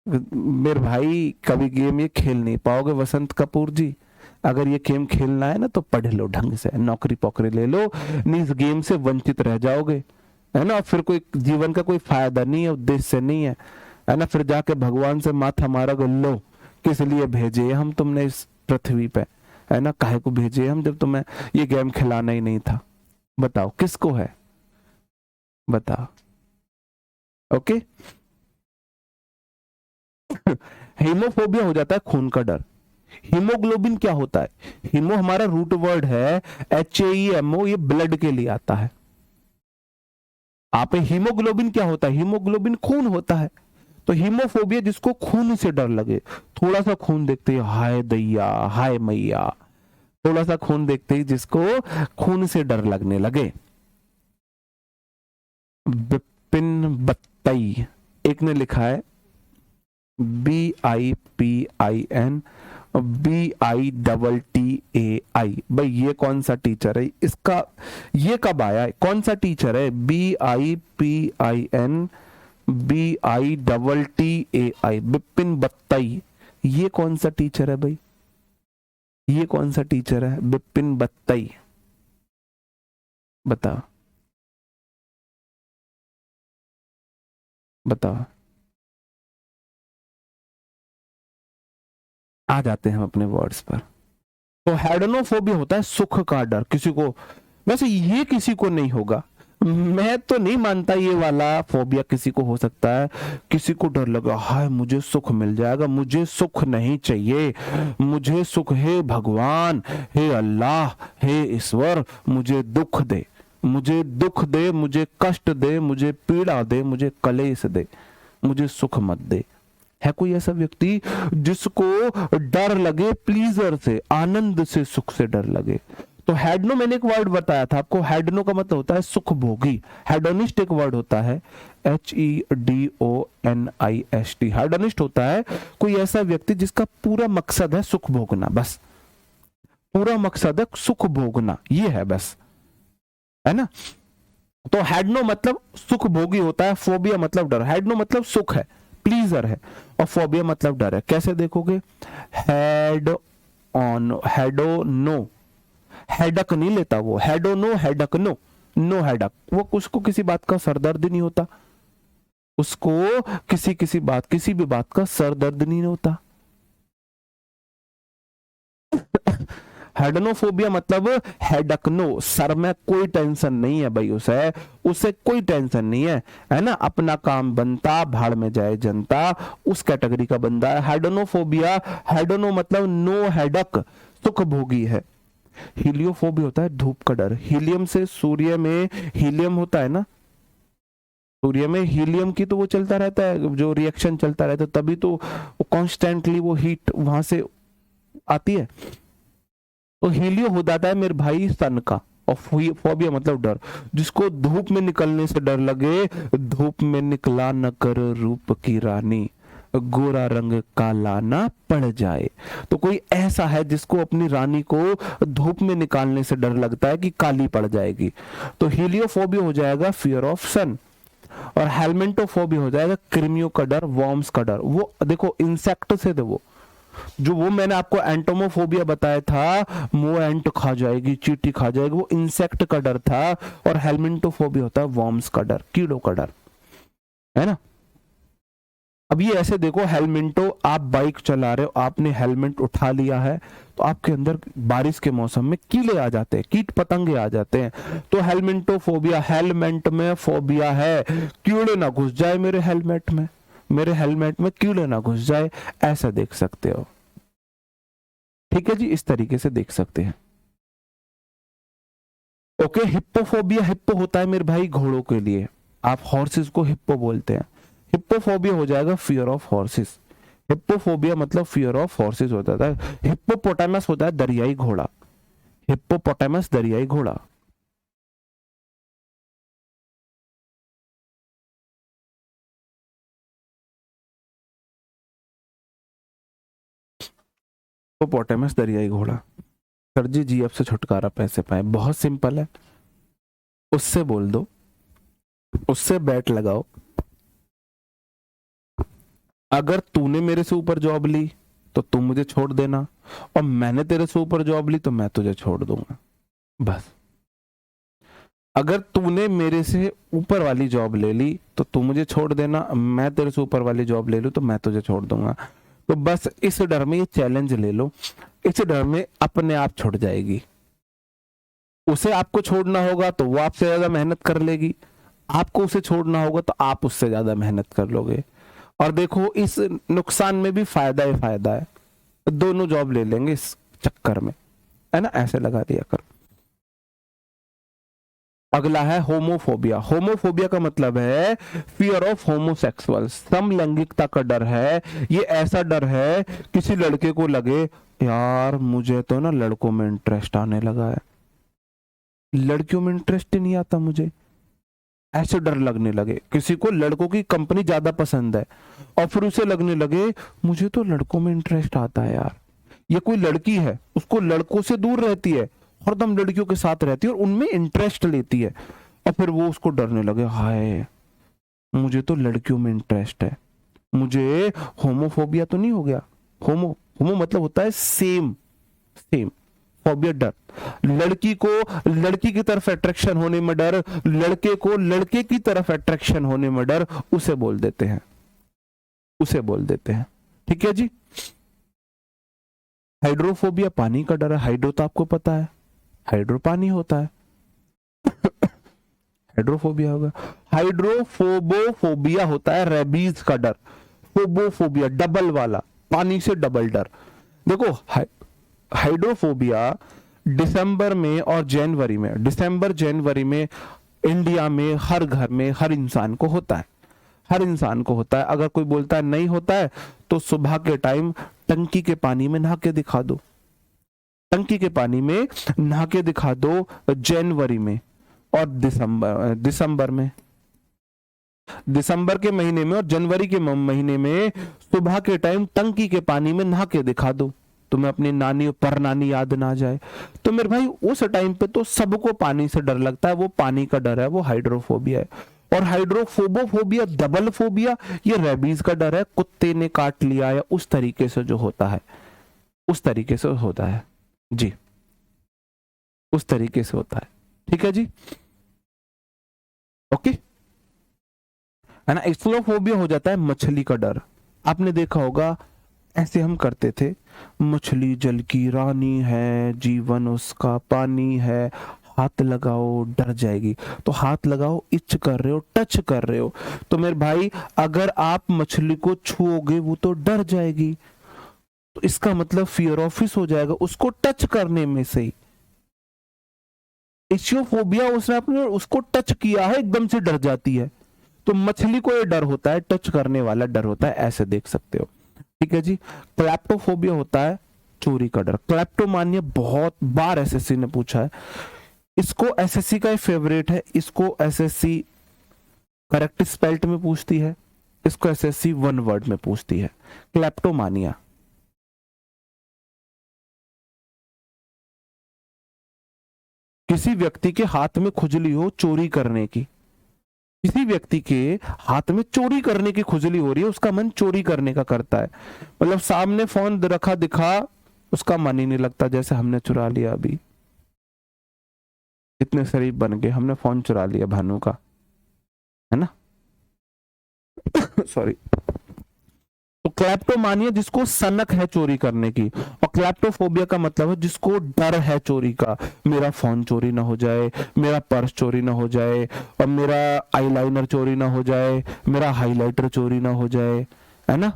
मेरे भाई, कभी गेम ये खेल नहीं पाओगे वसंत कपूर जी। अगर ये गेम खेलना है ना तो पढ़ लो ढंग से, नौकरी पोकरी ले लो, नहीं इस गेम से वंचित रह जाओगे, है ना। फिर कोई जीवन का कोई फायदा नहीं है, उद्देश्य नहीं है ना। फिर जाके भगवान से माथा मारा लो, किस लिए भेजे हम तुमने इस पृथ्वी पे, है ना, काहे को भेजे हम जब तुम्हें ये गेम खिलाना ही नहीं था। बताओ किसको है, बताओ। ओके हीमोफोबिया हो जाता है खून का डर। हीमोग्लोबिन क्या होता है? हीमो हमारा रूट वर्ड है, HAEMO, ये ब्लड के लिए आता है। आप हीमोग्लोबिन क्या होता है? हीमोग्लोबिन खून होता है। तो हीमोफोबिया जिसको खून से डर लगे, थोड़ा सा खून देखते ही हाय दैया हाय मैया, थोड़ा सा खून देखते ही जिसको खून से डर लगने लगे। बिपिन बत्तई, एक ने लिखा है BIPIN BITTAI, भाई ये कौन सा टीचर है इसका? ये कब आया? कौन सा टीचर है? BIPIN BITTAI, बिपिन बत्तई, ये कौन सा टीचर है भाई? ये कौन सा टीचर है बिपिन बत्तई? बताओ बताओ। आ जाते हैं हम अपने वर्ड्स पर। तो हेडनोफोबिया होता है सुख का डर, किसी को, वैसे ये किसी को नहीं होगा, मैं तो नहीं मानता ये वाला फोबिया किसी को हो सकता है। किसी को डर लगा हाय मुझे सुख मिल जाएगा, मुझे सुख नहीं चाहिए, मुझे सुख, हे भगवान, हे अल्लाह, हे ईश्वर, मुझे दुख दे, मुझे दुख दे, मुझे कष्ट दे, मुझे पीड़ा दे, मुझे कलेश दे, मुझे सुख मत दे। है कोई ऐसा व्यक्ति जिसको डर लगे प्लीजर से, आनंद से, सुख से डर लगे? तो हेडनो, मैंने एक वर्ड बताया था आपको, हेडनो का मतलब होता है सुख भोगी। हेडोनिस्ट एक वर्ड होता है, HEDONIST, हेडोनिस्ट होता है कोई ऐसा व्यक्ति जिसका पूरा मकसद है सुख भोगना, बस पूरा मकसद है सुख भोगना, ये है बस, है ना। तो हेडनो मतलब सुख भोगी होता है, फोबिया मतलब डर। हेडनो मतलब सुख है, प्लीजर है, और फोबिया मतलब डर है। कैसे देखोगे? हेड ऑन, हेडो नो, हेडक नहीं लेता वो, हेडो नो, हेडक नो, नो हेडक, वो उसको किसी बात का सरदर्द नहीं होता, उसको किसी बात, किसी भी बात का सरदर्द नहीं होता। हेडनोफोबिया मतलब हेडक नो, सर में कोई टेंशन नहीं है भाई, उसे कोई टेंशन नहीं है ना, अपना काम बनता, भाड़ में जाए जनता, उस कैटेगरी का बंदा है हेडनोफोबिया। हेडनो मतलब नो हेडक, सुख भोगी है। हीलियोफोबिया होता है धूप का डर। हीलियम से, सूर्य में हीलियम होता है ना, सूर्य में हीलियम की तो वो चलता रहता है, जो रिएक्शन चलता रहता है, तभी तो कॉन्स्टेंटली वो हीट वहां से आती है। तो हीलियो हो जाता है मेरे भाई सन का। और फोबिया मतलब डर, जिसको धूप में निकलने से डर लगे, धूप में निकला न कर रूप की रानी, गोरा रंग काला ना पड़ जाए। तो कोई ऐसा है जिसको अपनी रानी को धूप में निकालने से डर लगता है कि काली पड़ जाएगी, तो हीलियोफोबिया हो जाएगा फियर ऑफ सन। और हेलमेंटोफोबिया हो जाएगा कृमियों का डर, वॉर्म्स का डर। वो देखो इंसेक्ट से थे वो मैंने आपको एंटोमोफोबिया बताया था, वो एंट खा जाएगी, चींटी खा जाएगी, वो इंसेक्ट का डर था। और हेलमेंटोफोबिया होता है वॉर्म्स का डर, कीड़ों का डर, है ना। अब ये ऐसे देखो, हेलमेंटो, आप बाइक चला रहे हो, आपने हेलमेट उठा लिया है, तो आपके अंदर बारिश के मौसम में कीड़े आ जाते हैं, कीट पतंगे आ जाते हैं। तो हेलमेंटोफोबिया, हेलमेट में फोबिया है, कीड़े ना घुस जाए मेरे हेलमेट में, मेरे हेलमेट में कीड़े ना घुस जाए, ऐसा देख सकते हो। ठीक है जी, इस तरीके से देख सकते हैं। ओके, हिप्पोफोबिया, हिप्पो होता है मेरे भाई घोड़ों के लिए, आप हॉर्सेस को हिप्पो बोलते हैं। हिप्पोफोबिया हो जाएगा फियर ऑफ हॉर्सेस। हिप्पोफोबिया मतलब फियर ऑफ हॉर्सेस होता है। हिप्पोपोटामस होता है दरियाई घोड़ा, हिप्पोपोटामस दरियाई घोड़ा। हिप्पोपोटामस दरियाई घोड़ा। सर जी जीएफ से छुटकारा पैसे पाए, बहुत सिंपल है, उससे बोल दो, उससे बैट लगाओ, अगर तूने मेरे से ऊपर जॉब ली तो तू मुझे छोड़ देना, और मैंने तेरे से ऊपर जॉब ली तो मैं तुझे छोड़ दूंगा, बस। अगर तूने मेरे से ऊपर वाली जॉब ले ली तो तू मुझे छोड़ देना, मैं तेरे से ऊपर वाली जॉब ले लूं तो मैं तुझे छोड़ दूंगा। तो बस इस डर में ये चैलेंज ले लो, इस डर में अपने आप छुट जाएगी। उसे आपको छोड़ना होगा तो वो आपसे ज्यादा मेहनत कर लेगी, आपको उसे छोड़ना होगा तो आप उससे ज्यादा मेहनत कर लोगे। और देखो इस नुकसान में भी फायदा ही फायदा है, दोनों जॉब ले लेंगे इस चक्कर में, है ना, ऐसे लगा दिया कर। अगला है होमोफोबिया। होमोफोबिया का मतलब है फियर ऑफ होमोसेक्सुअल, समलैंगिकता का डर है। ये ऐसा डर है किसी लड़के को लगे यार मुझे तो ना लड़कों में इंटरेस्ट आने लगा है, लड़कियों में इंटरेस्ट ही नहीं आता मुझे, ऐसे डर लगने लगे। किसी को लड़कों की कंपनी ज्यादा पसंद है और फिर उसे लगने लगे मुझे तो लड़कों में इंटरेस्ट आता है यार। ये कोई लड़की है, उसको लड़कों से दूर रहती है, हरदम लड़कियों के साथ रहती है और उनमें इंटरेस्ट लेती है, और फिर वो उसको डरने लगे हाय मुझे तो लड़कियों में इंटरेस्ट है, मुझे होमोफोबिया तो नहीं हो गया। होमो, होमो मतलब होता है सेम, सेम, फोबिया डर, लड़की को लड़की की तरफ अट्रैक्शन होने में डर, लड़के को लड़के की तरफ अट्रैक्शन होने में डर, उसे बोल देते हैं, उसे बोल देते हैं। ठीक है जी। हाइड्रोफोबिया पानी का डर है, हाइड्रो तो आपको पता है, हाइड्रो पानी होता है, हाइड्रोफोबिया होगा। हाइड्रोफोबोफोबिया होता है रेबीज का डर, फोबोफोबिया डबल वाला, पानी से डबल डर। देखो हाइड्रोफोबिया दिसंबर में और जनवरी में, दिसंबर जनवरी में इंडिया में हर घर में हर इंसान को होता है, हर इंसान को होता है। अगर कोई बोलता है नहीं होता है तो सुबह के टाइम टंकी के पानी में नहा के दिखा दो, टंकी के पानी में नहा के दिखा दो जनवरी में और दिसंबर में, दिसंबर के महीने में और जनवरी के महीने में सुबह के टाइम टंकी के पानी में नहा के दिखा दो, तुम्हें अपनी नानी पर नानी याद ना जाए। तो मेरे भाई उस टाइम पे तो सबको पानी से डर लगता है, वो पानी का डर है, वो हाइड्रोफोबिया है। और हाइड्रोफोबोफोबिया डबल फोबिया, ये रेबीज का डर है, कुत्ते ने काट लिया या उस तरीके से जो होता है, उस तरीके से होता है जी, उस तरीके से होता है। ठीक है जी, ओके, है ना। एक्सलोफोबिया हो जाता है मछली का डर। आपने देखा होगा ऐसे हम करते थे, मछली जल की रानी है, जीवन उसका पानी है, हाथ लगाओ डर जाएगी, तो हाथ लगाओ, इच कर रहे हो, टच कर रहे हो, तो मेरे भाई अगर आप मछली को छुओगे वो तो डर जाएगी, तो इसका मतलब फियर ऑफिस हो जाएगा उसको टच करने में से ही। इचियोफोबिया, उसने अपने उसको टच किया है एकदम से डर जाती है, तो मछली को ये डर होता है, टच करने वाला डर होता है, ऐसे देख सकते हो। ठीक है जी। क्लैप्टोफोबिया होता है चोरी का डर। क्लैप्टोमानिया बहुत बार एसएससी ने पूछा है, इसको एसएससी का फेवरेट है, इसको एसएससी करेक्ट स्पेल्ट में पूछती है, इसको एसएससी वन वर्ड में पूछती है। क्लैप्टोमानिया, किसी व्यक्ति के हाथ में खुजली हो चोरी करने की, किसी व्यक्ति के हाथ में चोरी करने की खुजली हो रही है, उसका मन चोरी करने का करता है, मतलब सामने फोन रखा दिखा, उसका मन ही नहीं लगता, जैसे हमने चुरा लिया अभी, इतने शरीफ बन गए, हमने फोन चुरा लिया भानु का, है ना। सॉरी। तो क्लैप्टोमानिया जिसको सनक है चोरी करने की, और क्लैप्टोफोबिया का मतलब है जिसको डर है चोरी का, मेरा फोन चोरी ना हो जाए, मेरा पर्स चोरी ना हो जाए, और मेरा आईलाइनर चोरी ना हो जाए, मेरा हाइलाइटर चोरी ना हो जाए, है ना,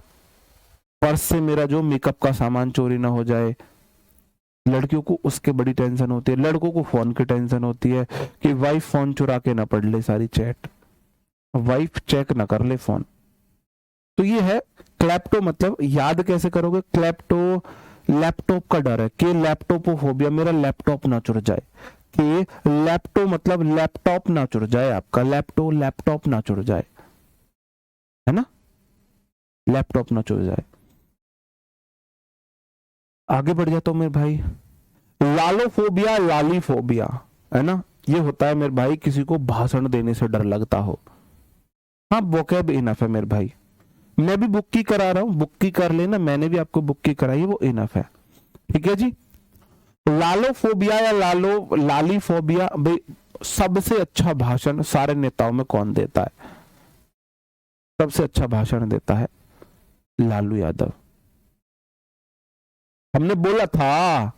पर्स से मेरा जो मेकअप का सामान चोरी ना हो जाए। लड़कियों को उसके बड़ी टेंशन होती है, लड़कों को फोन की टेंशन होती है कि वाइफ फोन चुरा के ना पढ़ ले सारी चैट, वाइफ चेक ना कर ले फोन। तो ये है क्लैप्टो, मतलब याद कैसे करोगे, क्लैप्टो लैपटॉप का डर है कि लैपटॉपोफोबिया, मेरा लैपटॉप ना चुर जाए, कि लैपटॉप मतलब लैपटॉप ना चुर जाए आपका, लैपटॉप ना चुर जाए, है ना, लैपटॉप ना चुर जाए। आगे बढ़ जाता हूं मेरे भाई। लालोफोबिया, लालीफोबिया, है ना, ये होता है मेरे भाई किसी को भाषण देने से डर लगता हो। हाँ, वोकैब इनफ है मेरे भाई, मैं भी बुक की करा रहा हूं, बुक की कर लेना, मैंने भी आपको बुक की कराई है, वो इनफ है, ठीक है जी। लालोफोबिया या लालीफोबिया, भाई सबसे अच्छा भाषण सारे नेताओं में कौन देता है, सबसे अच्छा भाषण देता है लालू यादव। हमने बोला था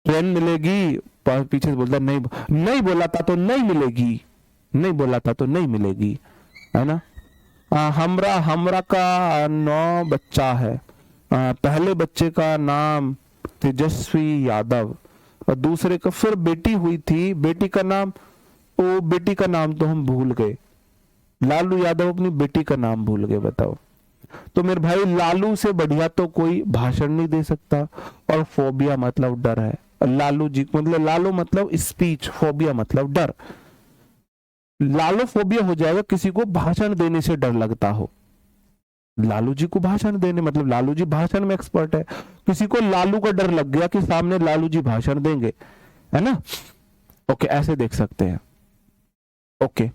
ट्रेन मिलेगी, पीछे से बोलता नहीं, नहीं बोला था तो नहीं मिलेगी, नहीं बोला था तो नहीं मिलेगी, है ना। हमरा हमरा का 9 बच्चा है, पहले बच्चे का नाम तेजस्वी यादव, और दूसरे का फिर बेटी हुई थी, बेटी का नाम, ओ बेटी का नाम तो हम भूल गए, लालू यादव अपनी बेटी का नाम भूल गए, बताओ। तो मेरे भाई लालू से बढ़िया तो कोई भाषण नहीं दे सकता, और फोबिया मतलब डर है, लालू जी मतलब, लालू मतलब स्पीच, फोबिया मतलब डर। लालोफोबिया हो जाएगा किसी को भाषण देने से डर लगता हो, लालू जी को भाषण देने मतलब लालू जी भाषण में एक्सपर्ट है, किसी को लालू का डर लग गया कि सामने लालू जी भाषण देंगे, है ना। ओके, ऐसे देख सकते हैं। ओके,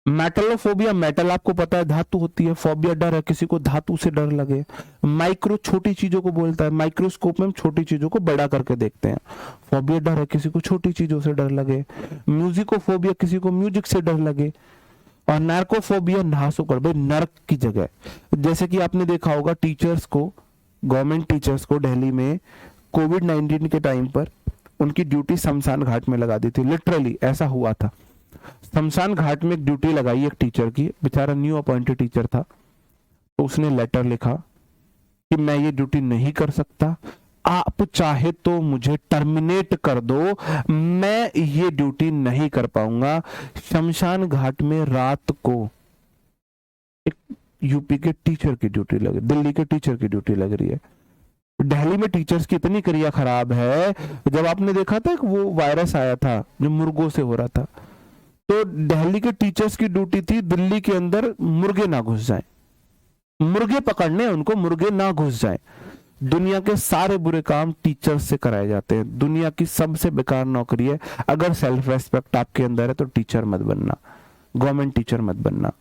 मेटलोफोबिया, मेटल आपको पता है धातु होती है, फोबिया डर है किसी को धातु से डर लगे। माइक्रो छोटी चीजों को बोलता है, माइक्रोस्कोप में हम छोटी चीजों को बड़ा करके देखते हैं, फोबिया डर है किसी को छोटी चीजों से डर लगे। म्यूजिकोफोबिया किसी को म्यूजिक से डर लगे। और नार्कोफोबिया नासुकर, भाई नर्क की जगह, जैसे कि आपने देखा होगा टीचर्स को, गवर्नमेंट टीचर्स को दिल्ली में कोविड-19 के टाइम पर उनकी ड्यूटी शमशान घाट में लगा दी थी, लिटरली ऐसा हुआ था। शमशान घाट में एक ड्यूटी लगाई एक टीचर की, बेचारा न्यू अपॉइंटेड टीचर था, तो उसने लेटर लिखा कि मैं ये ड्यूटी नहीं कर सकता, आप चाहे तो मुझे टर्मिनेट कर दो, मैं ये ड्यूटी नहीं कर पाऊंगा। शमशान घाट में रात को एक यूपी के टीचर की ड्यूटी लग, दिल्ली के टीचर की ड्यूटी लग रही है। दिल्ली में टीचर्स की इतनी क्रिया खराब है, जब आपने देखा था वो वायरस आया था जो मुर्गों से हो रहा था, तो दिल्ली के टीचर्स की ड्यूटी थी दिल्ली के अंदर मुर्गे ना घुस जाएं, मुर्गे पकड़ने उनको, मुर्गे ना घुस जाएं। दुनिया के सारे बुरे काम टीचर्स से कराए जाते हैं, दुनिया की सबसे बेकार नौकरी है, अगर सेल्फ रेस्पेक्ट आपके अंदर है तो टीचर मत बनना, गवर्नमेंट टीचर मत बनना।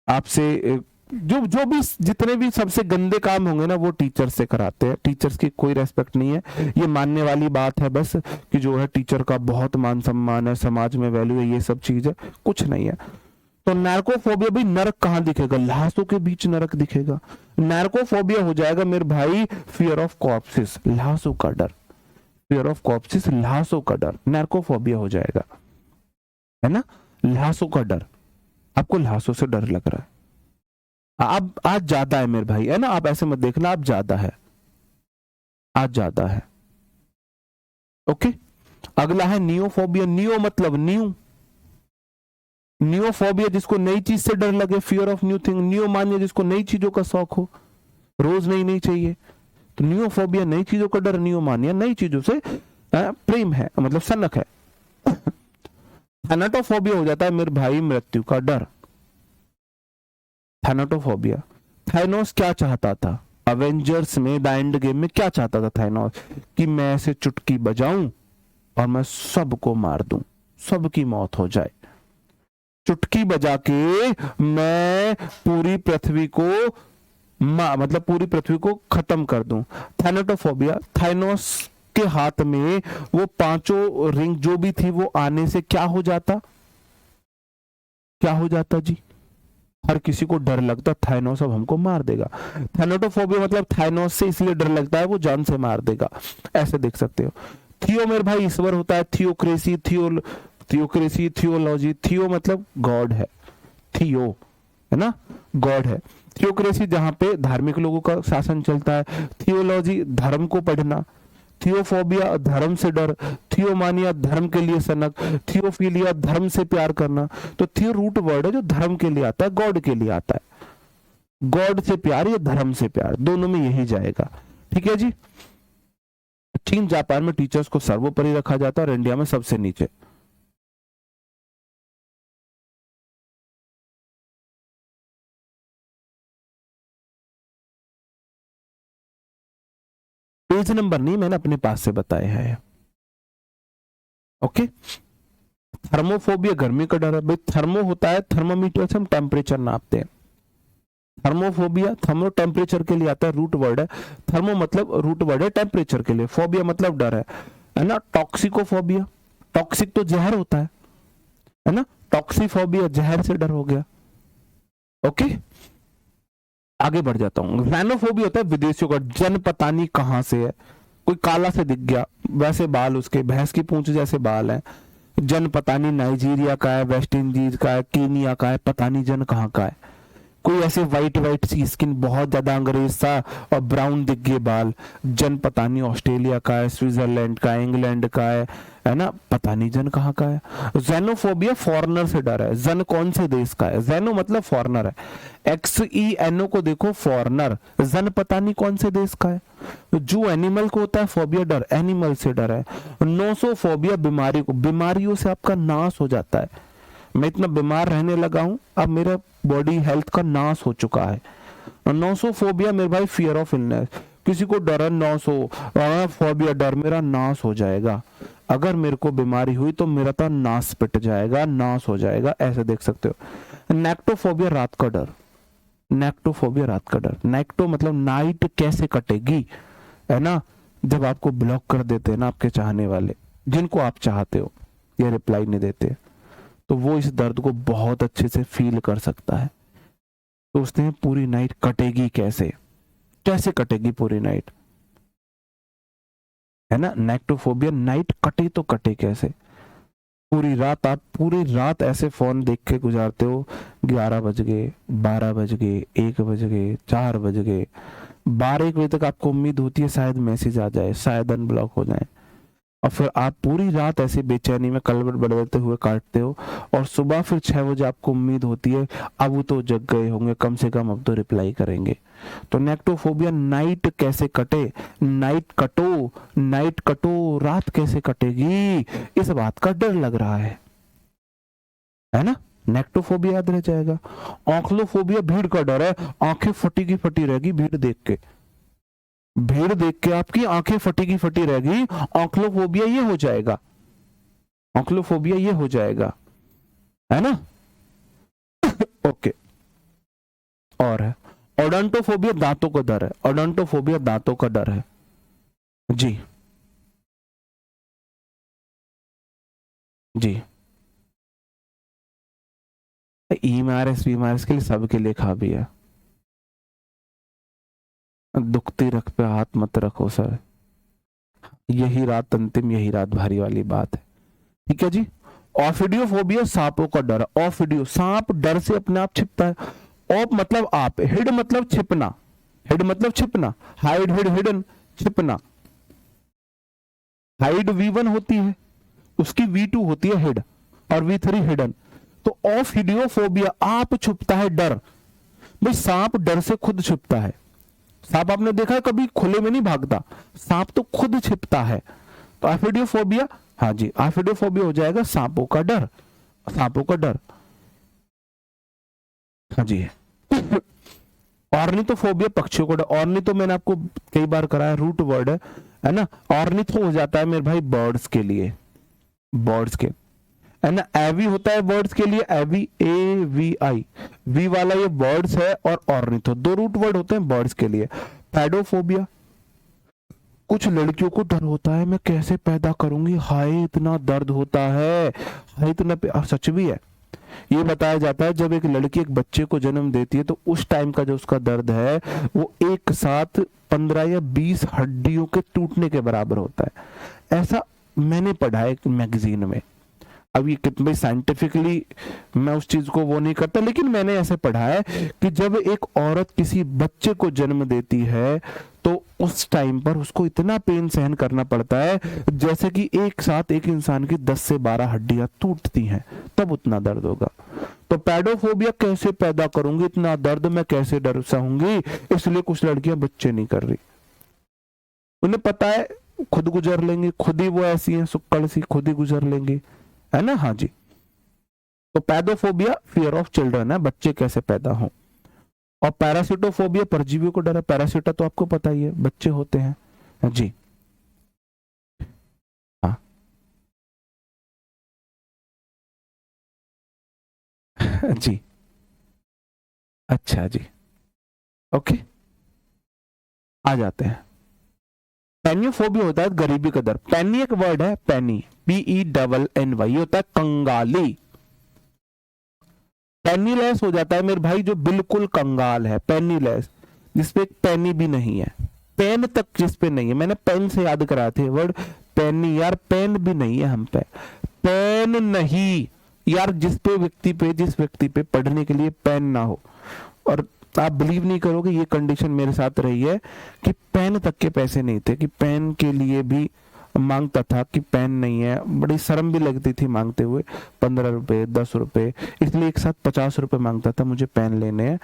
आपसे जो जो भी जितने भी सबसे गंदे काम होंगे ना वो टीचर से कराते हैं, टीचर्स की कोई रेस्पेक्ट नहीं है, ये मानने वाली बात है बस कि जो है टीचर का बहुत मान सम्मान है, समाज में वैल्यू है, ये सब चीज है, कुछ नहीं है। तो नार्कोफोबिया, भाई नरक कहां दिखेगा, लाशों के बीच नरक दिखेगा। नार्कोफोबिया हो जाएगा मेरे भाई फियर ऑफ कॉर्प्सेस, लाशों का डर, फियर ऑफ कॉर्प्सेस, लाशों का डर, नार्कोफोबिया हो जाएगा, है ना, लाशों का डर, आपको लाशों से डर लग रहा है। अब आज ज्यादा है मेरे भाई, है ना, आप ऐसे मत देखना, आप ज्यादा है, आज ज्यादा है। ओके, अगला है नियोफोबिया, नियो मतलब न्यू, नियोफोबिया जिसको नई चीज से डर लगे, fear of new thing. Neo मानिए जिसको नई चीजों का शौक हो, रोज नई नई चाहिए, तो नियोफोबिया नई चीजों का डर, नियो मानिए नई चीजों से प्रेम है, मतलब सनक है। थैनाटोफोबिया हो जाता है मेरे भाई मृत्यु का डर, थैनाटोफोबिया। थैनोस क्या चाहता था अवेंजर्स में, द एंड गेम में क्या चाहता था थैनोस, कि मैं ऐसे चुटकी बजाऊं और मैं सबको मार दूं, सबकी मौत हो जाए। चुटकी बजा के मैं पूरी पृथ्वी को मतलब पूरी पृथ्वी को खत्म कर दूं। थैनोटोफोबिया, थाइनोस के हाथ में वो पांचों रिंग जो भी थी वो आने से क्या हो जाता, क्या हो जाता जी? हर किसी को डर लगता थाइनोस अब हमको मार देगा। थैनोटोफोबिया मतलब थाइनोस से इसलिए डर लगता है वो जान से मार देगा, ऐसे देख सकते हो। थियो मेरे भाई ईश्वर होता है, थियोक्रेसी, थियोक्रेसी, थियोलॉजी, थियो मतलब गॉड है, थियो है ना, गॉड है। थियोक्रेसी जहां पे धार्मिक लोगों का शासन चलता है, थियोलॉजी धर्म को पढ़ना, थियोफोबिया धर्म से डर, थियोमानिया धर्म के लिए सनक, थियोफिलिया धर्म से प्यार करना। तो थियो रूट वर्ड है जो धर्म के लिए आता है, गॉड के लिए आता है। गॉड से प्यार या धर्म से प्यार, दोनों में यही जाएगा। ठीक है जी। चीन जापान में टीचर्स को सर्वोपरि रखा जाता है और इंडिया में सबसे नीचे। पेज नंबर नहीं, मैंने अपने पास से बताया है। ओके। थर्मोफोबिया गर्मी का डर है भाई। थर्मो होता है, थर्मोमीटर से हम टेम्परेचर नापते हैं। थर्मोफोबिया थर्मो टेम्परेचर के लिए आता है, रूट वर्ड है। थर्मो मतलब रूट वर्ड है टेम्परेचर के लिए, फोबिया मतलब डर है ना। टॉक्सिकोफोबिया, टॉक्सिक तो जहर होता है ना। टॉक्सीफोबिया जहर से डर हो गया। ओके, आगे बढ़ जाता हूँ। ज़ैनोफोबिया होता है विदेशियों का, जन पता नहीं कहां से है, कोई काला से दिख गया, वैसे बाल उसके भैंस की पूंछ जैसे बाल है, जन पता नहीं नाइजीरिया का है, वेस्ट इंडीज का है, कीनिया का है, पता नहीं जन कहाँ का है। कोई ऐसे वाइट वाइट सी स्किन, बहुत ज्यादा अंग्रेज सा और ब्राउन दिख गए बाल, जन पता नहीं ऑस्ट्रेलिया का है, स्विट्जरलैंड का है, इंग्लैंड का है ना, पता नहीं जन कहाँ का है। ज़ैनोफोबिया फॉरेनर से डर है। जन कौन से देश का है, ज़ैनो मतलब फॉरेनर है, XENO को देखो फॉरेनर, जन पता नहीं कौन से देश का है। जो एनिमल को होता है फोबिया डर, एनिमल से डर है। नोसोफोबिया बीमारी को, बीमारियों से आपका नाश हो जाता है। मैं इतना बीमार रहने लगा हूं, अब मेरा बॉडी हेल्थ का नाश हो चुका है। नोसोफोबिया मेरे भाई फियर ऑफ इलनेस, किसी को डर है नोसोफोबिया, डर मेरा नाश हो जाएगा, अगर मेरे को बीमारी हुई तो मेरा तो नाश पिट जाएगा, नाश हो जाएगा, ऐसे देख सकते हो। नेक्टोफोबिया रात का डर, नेक्टोफोबिया रात का डर, नेक्टो मतलब नाइट कैसे कटेगी, है ना। जब आपको ब्लॉक कर देते हैं ना आपके चाहने वाले, जिनको आप चाहते हो, ये रिप्लाई नहीं देते, तो वो इस दर्द को बहुत अच्छे से फील कर सकता है। सोचते हैं पूरी नाइट कटेगी कैसे, कैसे कटेगी पूरी नाइट, है ना। नेक्टोफोबिया, नाइट कटे तो कटे कैसे, पूरी रात आप पूरी रात ऐसे फोन देख के गुजारते हो, 11 बज गए, 12 बज गए, 1 बज गए, 4 बज गए, 12-1 बजे तक आपको उम्मीद होती है शायद मैसेज आ जाए, शायद अनब्लॉक हो जाए, और फिर आप पूरी रात ऐसे बेचैनी में कलवट बड़बड़ते हुए काटते हो, और सुबह फिर 6 बजे आपको उम्मीद होती है अब वो तो जग गए होंगे, कम से कम अब तो रिप्लाई करेंगे। तो नेक्टोफोबिया नाइट कैसे कटे, नाइट कटो, नाइट कटो, रात कैसे कटेगी, इस बात का डर लग रहा है ना। नेक्टोफोबिया याद रह जाएगा। ऑक्लोफोबिया भीड़ का डर है, आंखें फटी की फटी रहेगी भीड़ देख के, भीड़ देख के आपकी आंखें फटी की फटी रहेगी, ऑक्लोफोबिया ये हो जाएगा, ऑक्लोफोबिया ये हो जाएगा, है ना। ओके, और है ओडोंटोफोबिया, दांतों का डर है, ओडोंटोफोबिया दांतों का डर है जी। जी EMRS के लिए सबके लिए खा भी है। दुखती रख पे हाथ मत रखो सर, यही रात अंतिम, यही रात भारी वाली बात है। ठीक है जी। ऑफिडियोफोबिया सांपों का डर, ऑफिडियो सांप डर से अपने आप छिपता है। ऑफ मतलब आप, हिड मतलब छिपना, हिड मतलब छिपना, हाइड हिड हिडन छिपना। हाइड V1 होती है, उसकी V2 होती है हिड, और V3 हिडन। तो ऑफिडियोफोबिया आप छुपता है डर, भाई सांप डर से खुद छुपता है। सांप आपने देखा है कभी खुले में नहीं भागता, सांप तो खुद छिपता है। तो ऑफिडियोफोबिया, हाँ जी, ऑफिडियोफोबिया हो जाएगा सांपों का डर, सांपों का डर, हाँ जी। ऑर्निथोफोबिया पक्षियों का डर, ऑर्निथो मैंने आपको कई बार कराया, रूट वर्ड है ना। ऑर्निथो हो जाता है मेरे भाई बर्ड्स के लिए, बर्ड्स के। है ना। एवी होता है बर्ड्स के लिए, एवी, AVI, वी वाला ये बर्ड्स है, और ऑर्निथो, दो रूट वर्ड होते हैं बर्ड्स के लिए। पैडोफोबिया, कुछ लड़कियों को डर होता है मैं कैसे पैदा करूंगी, हाय इतना दर्द होता है, हाय इतना सच भी है। ये बताया जाता है जब एक लड़की एक बच्चे को जन्म देती है तो उस टाइम का जो उसका दर्द है वो एक साथ 15 या 20 हड्डियों के टूटने के बराबर होता है। ऐसा मैंने पढ़ा है एक मैगजीन में। अब ये कितने साइंटिफिकली मैं उस चीज को वो नहीं करता, लेकिन मैंने ऐसे पढ़ा है कि जब एक औरत किसी बच्चे को जन्म देती है तो उस टाइम पर उसको इतना पेन सहन करना पड़ता है जैसे कि एक साथ एक इंसान की 10 से 12 हड्डियां टूटती हैं, तब उतना दर्द होगा। तो पैडोफोबिया, कैसे पैदा करूंगी इतना दर्द, मैं कैसे डर सहूंगी, इसलिए कुछ लड़कियां बच्चे नहीं कर रही। उन्हें पता है खुद गुजर लेंगी, खुद ही वो ऐसी हैं सुक्कड़ सी, खुद ही गुजर लेंगी, है ना। हाँ जी। तो पैडोफोबिया फियर ऑफ चिल्ड्रन है, बच्चे कैसे पैदा हों। और पैरासिटोफोबिया परजीवियों को डर है। पैरासिटा तो आपको पता ही है, बच्चे होते हैं जी। हाँ जी, अच्छा जी, ओके, आ जाते हैं। पेनियोफोबिया होता है गरीबी का डर। पेनी एक वर्ड है, पेनी, PENNY, होता है कंगाली। पेनीलेस हो जाता है मेरे भाई जो बिल्कुल कंगाल है, पेनीलेस, जिसपे एक पेनी भी नहीं है, पेन तक जिसपे नहीं है। मैंने पेन से याद कराया थे वर्ड पेनी, यार पेन भी नहीं है हम पे, पेन नहीं यार, जिस व्यक्ति पे पढ़ने के लिए पेन ना हो। और आप बिलीव नहीं करोगे ये कंडीशन मेरे साथ रही है कि पेन तक के पैसे नहीं थे, कि पेन के लिए भी मांगता था कि पेन नहीं है, बड़ी शर्म भी लगती थी मांगते हुए, 15 रुपए 10 रुपए, इसलिए एक साथ 50 रुपए मांगता था मुझे पेन लेने हैं।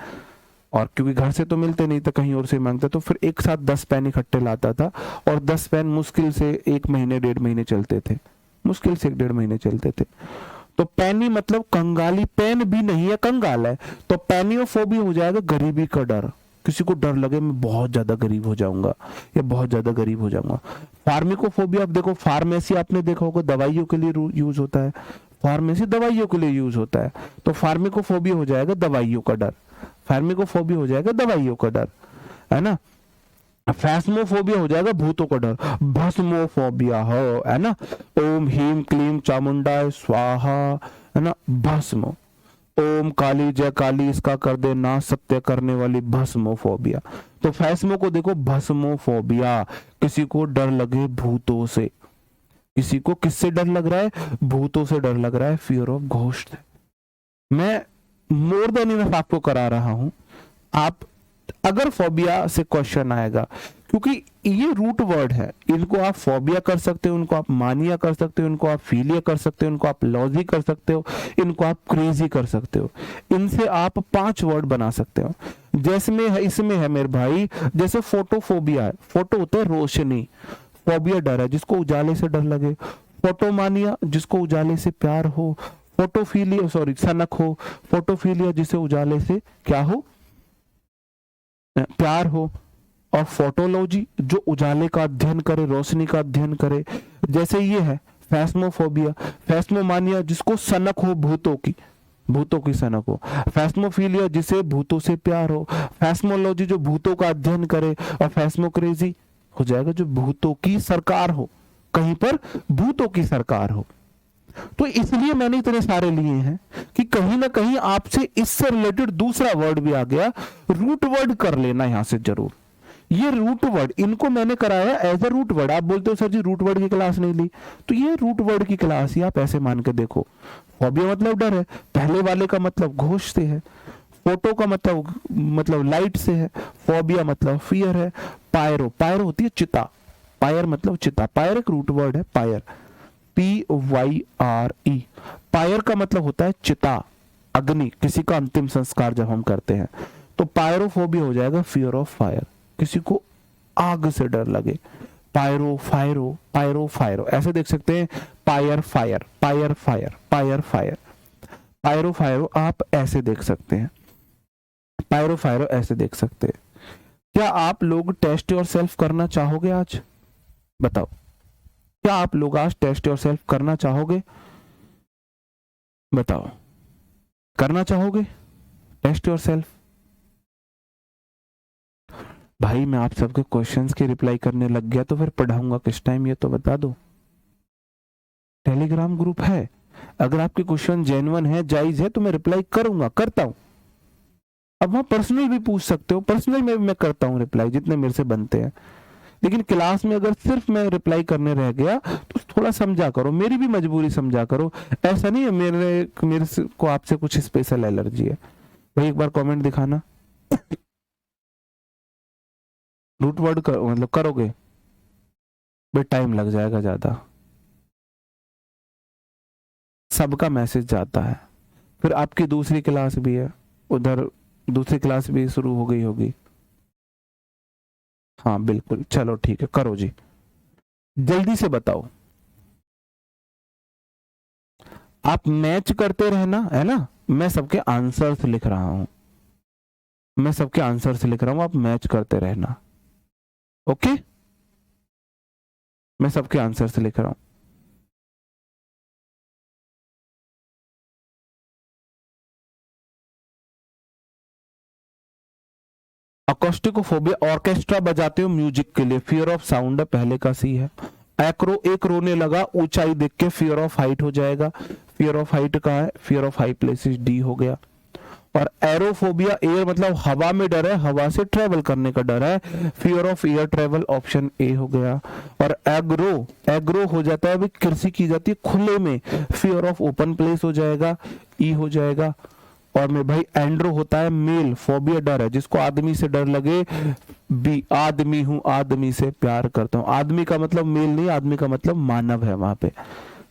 और क्योंकि घर से तो मिलते नहीं था, कहीं और से मांगता, तो फिर एक साथ 10 पेन इकट्ठे लाता था, और 10 पेन मुश्किल से 1 महीने 1.5 महीने चलते थे, मुश्किल से 1.5 महीने चलते थे। तो पैनी मतलब कंगाली, पेन भी नहीं है, कंगाल है। तो पैनियोफोबिया हो जाएगा गरीबी का डर, किसी को डर लगे मैं बहुत ज्यादा गरीब हो जाऊंगा या बहुत ज्यादा गरीब हो जाऊंगा। फार्मिकोफोबिया, अब देखो फार्मेसी आपने देखा होगा दवाइयों के लिए यूज होता है, फार्मेसी दवाइयों के लिए यूज होता है। तो फार्मिकोफोबिया हो जाएगा दवाइयों का डर, फार्मिकोफोबिया हो जाएगा दवाइयों का डर, है ना। फैस्मोफोबिया हो जाएगा भूतों का डर, भस्मोफोबिया हो, है ना, ओम हीम क्लीम चामुंडा स्वाहा, है ना, भस्म, ओम काली जय काली इसका कर दे ना सत्य करने वाली भस्मोफोबिया। तो फैस्मो को देखो भस्मोफोबिया, किसी को डर लगे भूतों से, किसी को किससे डर लग रहा है, भूतों से डर लग रहा है, फियर ऑफ घोस्ट। मैं मोर देन इनफ आपको करा रहा हूं। आप अगर फोबिया से क्वेश्चन आएगा, क्योंकि ये रूट वर्ड है, इनको आप फोबिया कर सकते हो, इनको आप मानिया कर सकते हो, इनको आप फीलिया कर सकते हो, इनको आप लॉजी कर सकते हो, इनको आप क्रेजी कर सकते हो। इनसे आप 5 वर्ड बना सकते हो। जैसे में है, इसमें है मेरे भाई, जैसे फोटोफोबिया है, फोटो होता है रोशनी, फोबिया डर है जिसको उजाले से डर लगे, फोटोमानिया जिसको उजाले से प्यार हो, फोटोफीलिया सॉरी सनक हो, फोटोफीलिया जिसे उजाले से क्या हो, प्यार हो, और फोटोलॉजी जो उजाले का अध्ययन करे, रोशनी का अध्ययन करे। जैसे ये है फैस्मोफोबिया, फैस्मोमानिया जिसको सनक हो भूतों की सनक हो, फैस्मोफीलिया जिसे भूतों से प्यार हो, फैस्मोलॉजी जो भूतों का अध्ययन करे, और फैस्मोक्रेजी हो जाएगा जो भूतों की सरकार हो, कहीं पर भूतों की सरकार हो। तो इसलिए मैंने इतने सारे लिए हैं कि कहीं ना कहीं आपसे इससे रिलेटेड दूसरा वर्ड भी आ गया, रूट वर्ड कर लेना यहां से जरूर। ये रूट वर्ड इनको मैंने कराया एज ए रूट वर्ड। आप बोलते हो सर जी रूट वर्ड की क्लास नहीं ली, तो ये रूट वर्ड की क्लास ही आप ऐसे मान के देखो। फोबिया मतलब डर है, पहले वाले का मतलब घोष से है, फोटो का मतलब लाइट से है, फोबिया मतलब फियर है, पायरो होती है चिता, पायर मतलब चिता, पायर एक रूट वर्ड है, पायर PYRE, पायर का मतलब होता है चिता, अग्नि, किसी का अंतिम संस्कार जब हम करते हैं। तो पायरोफोबिया हो जाएगा फियर ऑफ फायर, किसी को आग से डर लगे, पायरो ऐसे देख सकते हैं, पायर फायर आप ऐसे देख सकते हैं, पायरो ऐसे देख सकते हैं। क्या आप लोग टेस्ट योर सेल्फ करना चाहोगे आज? बताओ, क्या आप लोग आज टेस्ट योर सेल्फ करना चाहोगे? बताओ, करना चाहोगे? Test yourself. भाई मैं आप सबके क्वेश्चंस की रिप्लाई करने लग गया तो फिर पढ़ाऊंगा किस टाइम, ये तो बता दो। टेलीग्राम ग्रुप है, अगर आपके क्वेश्चन जेन्युइन है, जायज है, तो मैं रिप्लाई करूंगा, करता हूं। अब वहां पर्सनल भी पूछ सकते हो, पर्सनल में भी मैं करता हूँ रिप्लाई जितने मेरे से बनते हैं। लेकिन क्लास में अगर सिर्फ मैं रिप्लाई करने रह गया तो थोड़ा समझा करो, मेरी भी मजबूरी समझा करो। ऐसा नहीं है मेरे को आपसे कुछ स्पेशल एलर्जी है। भाई एक बार कमेंट दिखाना। रूट वर्ड मतलब करोगे? भाई टाइम लग जाएगा ज्यादा, सबका मैसेज जाता है। फिर आपकी दूसरी क्लास भी है उधर, दूसरी क्लास भी शुरू हो गई होगी। हाँ बिल्कुल, चलो ठीक है, करो जी, जल्दी से बताओ। आप मैच करते रहना, है ना? मैं सबके आंसर्स लिख रहा हूं, मैं सबके आंसर्स लिख रहा हूं, आप मैच करते रहना। ओके, मैं सबके आंसर्स लिख रहा हूं। अकोस्टिकोफोबिया, ऑर्केस्ट्रा बजाते हो म्यूजिक के लिए, फियर ऑफ साउंड है, पहले का सी है। एक्रो, एक रोने लगा ऊंचाई देख के, फियर ऑफ हाइट हो जाएगा। फियर ऑफ हाइट का है, fear of high places, D हो गया। और एरोफोबिया, एयर मतलब हवा में डर है, हवा से ट्रेवल करने का डर है, fear of air travel, option A हो गया। और एग्रो, एग्रो हो जाता है, अभी कृषि की जाती है खुले में, फियर ऑफ ओपन प्लेस हो जाएगा, ई हो जाएगा। और में भाई एंड्रो होता है मेल, फोबिया डर है जिसको आदमी से डर लगे, बी आदमी हूं, आदमी से प्यार करता हूं। आदमी का मतलब मेल नहीं, आदमी का मतलब मानव है वहां पे,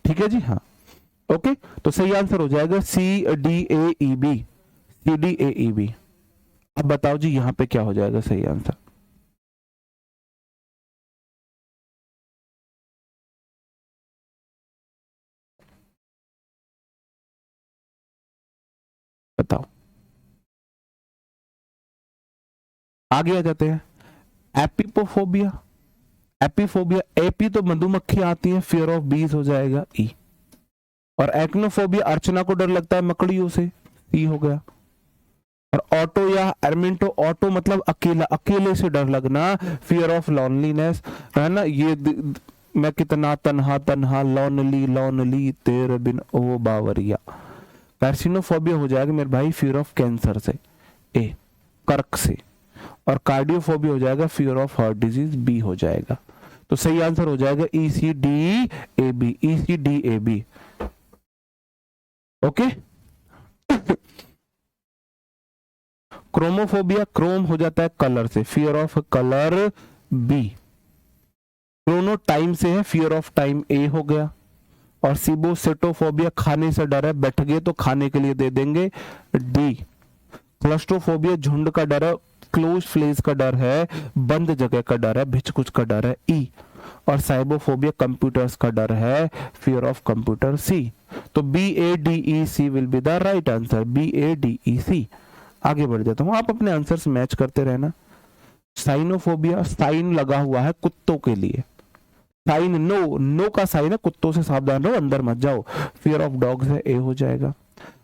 ठीक है जी, हाँ। ओके, तो सही आंसर हो जाएगा C D A E B, C D A E B. अब बताओ जी यहां पे क्या हो जाएगा सही आंसर? बताओ, आगे आ जाते हैं। एपिपोफोबिया, एपीफोबिया, एपी तो मधुमक्खी आती है, फियर ऑफ बीज हो जाएगा, ई। और एक्नोफोबिया, अर्चना को डर लगता है मकड़ियों से, ई हो गया। और ऑटो या एरमिंटो, ऑटो मतलब अकेला, अकेले से डर लगना, फियर ऑफ लॉनलीनेस, है ना? ये मैं कितना तन्हा तन्हा, लॉनली लॉनली तेरे बिन ओ बावरिया। कार्सिनोफोबिया हो जाएगा मेरे भाई, फियर ऑफ कैंसर से, ए, कर्क से। और कार्डियोफोबिया हो जाएगा, fear of heart disease, B हो जाएगा। तो सही आंसर हो जाएगा E C D A B, E C D A B. Okay. Chromophobia, chrome हो जाता है कलर से, fear of colour, B. Chrono time से है, फियर ऑफ टाइम, ए हो गया। और सिबोसेटोफोबिया, खाने से डर है, बैठ गए तो खाने के लिए दे देंगे, डी। क्लस्ट्रोफोबिया, झुंड का डर है, क्लोज प्लेस का डर है, बंद जगह का डर है, भिचकुच का डर है, ई। और साइबोफोबिया, कंप्यूटर्स का डर है, फियर ऑफ कंप्यूटर, सी। तो B A D E C will be the right answer, B A D E C. आगे बढ़ जाता हूं, आप अपने आंसर्स मैच करते रहना। साइनोफोबिया, साइन लगा हुआ है कुत्तों के लिए, साइन नो, नो का साइन है, कुत्तों से सावधान रहो, अंदर मत जाओ, फियर ऑफ डॉग्स है, ए हो जाएगा।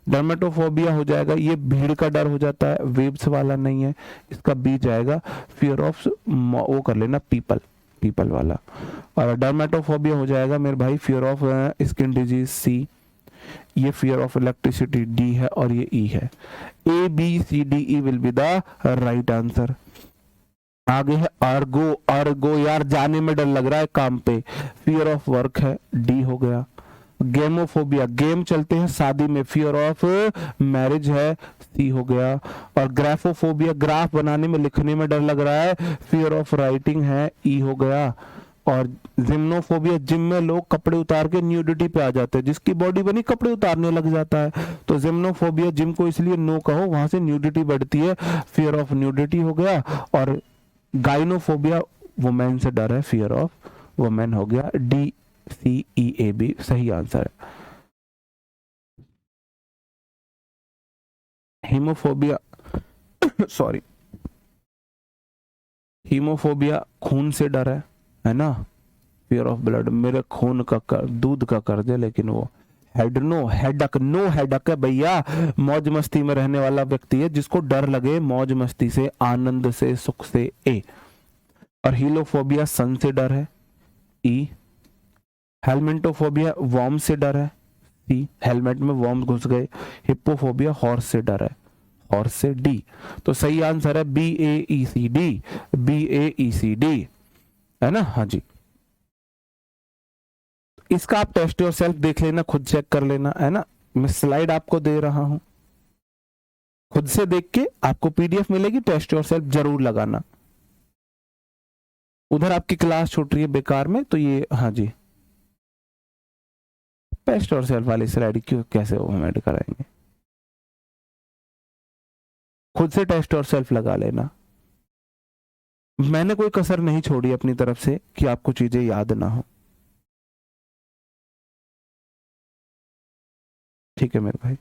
डर्मेटोफोबिया हो जाएगा, ये भीड़ का डर हो जाता है, वेब्स वाला नहीं है, इसका बी जाएगा। फियर ऑफ वो कर लेना, पीपल, पीपल वाला। और डर्मेटोफोबिया हो जाएगा मेरे भाई, फियर ऑफ स्किन डिजीज, सी। ये फियर ऑफ इलेक्ट्रिसिटी, डी है। और ये ई है। A B C D E will be the right answer. आगे है अर्गो, अर्गो यार जाने में डर लग रहा है काम पे, फियर ऑफ वर्क है, डी हो गया। गेमोफोबिया, गेम चलते हैं शादी में, फियर ऑफ मैरिज है, सी हो गया। और ग्राफोफोबिया, ग्राफ बनाने में लिखने में डर लग रहा है, फियर ऑफ राइटिंग है, ई हो गया। और जिम्नोफोबिया, जिम में लोग कपड़े उतार के न्यूडिटी पे आ जाते हैं, जिसकी बॉडी बनी कपड़े उतारने लग जाता है, तो जिम्नोफोबिया, जिम को इसलिए नो कहो, वहां से न्यूडिटी बढ़ती है, फियर ऑफ न्यूडिटी हो गया। और गाइनोफोबिया, वुमेन से डर है, फियर ऑफ वुमेन हो गया, D C E A B सही आंसर है। हीमोफोबिया, सॉरी, हीमोफोबिया, खून से डर है ना? फियर ऑफ ब्लड, मेरे खून का दूध का कर दे, लेकिन वो हेडनो, हेडक, नो हेडक है भैया, मौज मस्ती में रहने वाला व्यक्ति है जिसको डर लगे मौज मस्ती से, आनंद से, सुख से, ए। और हीलोफोबिया सन से डर है, ई। हेलमेंटोफोबिया वॉर्म से डर है, सी, हेलमेट में वॉर्म घुस गए। हिप्पोफोबिया हॉर्स से डर है, हॉर्स से, डी। तो सही आंसर है बी ए ई सी डी, बी ए ई सी डी, है ना। हाँ जी, इसका आप टेस्ट योर सेल्फ देख लेना, खुद चेक कर लेना, है ना। मैं स्लाइड आपको दे रहा हूं, खुद से देख के आपको पीडीएफ मिलेगी, टेस्ट योर सेल्फ जरूर लगाना। उधर आपकी क्लास छूट रही है बेकार में, तो ये, हाँ जी, टेस्ट योर सेल्फ वाली स्लाइड क्यों, कैसे वो हम ऐड कराएंगे, खुद से टेस्ट योर सेल्फ लगा लेना। मैंने कोई कसर नहीं छोड़ी अपनी तरफ से कि आपको चीजें याद ना हो। ठीक है मेरे भाई,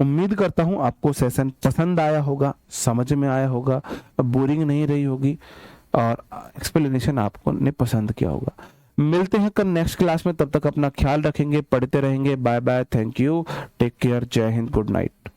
उम्मीद करता हूं आपको सेशन पसंद आया होगा, समझ में आया होगा, बोरिंग नहीं रही होगी और एक्सप्लेनेशन आपको ने पसंद किया होगा। मिलते हैं कल नेक्स्ट क्लास में, तब तक अपना ख्याल रखेंगे, पढ़ते रहेंगे। Bye bye, thank you, take care, जय हिंद, गुड नाइट।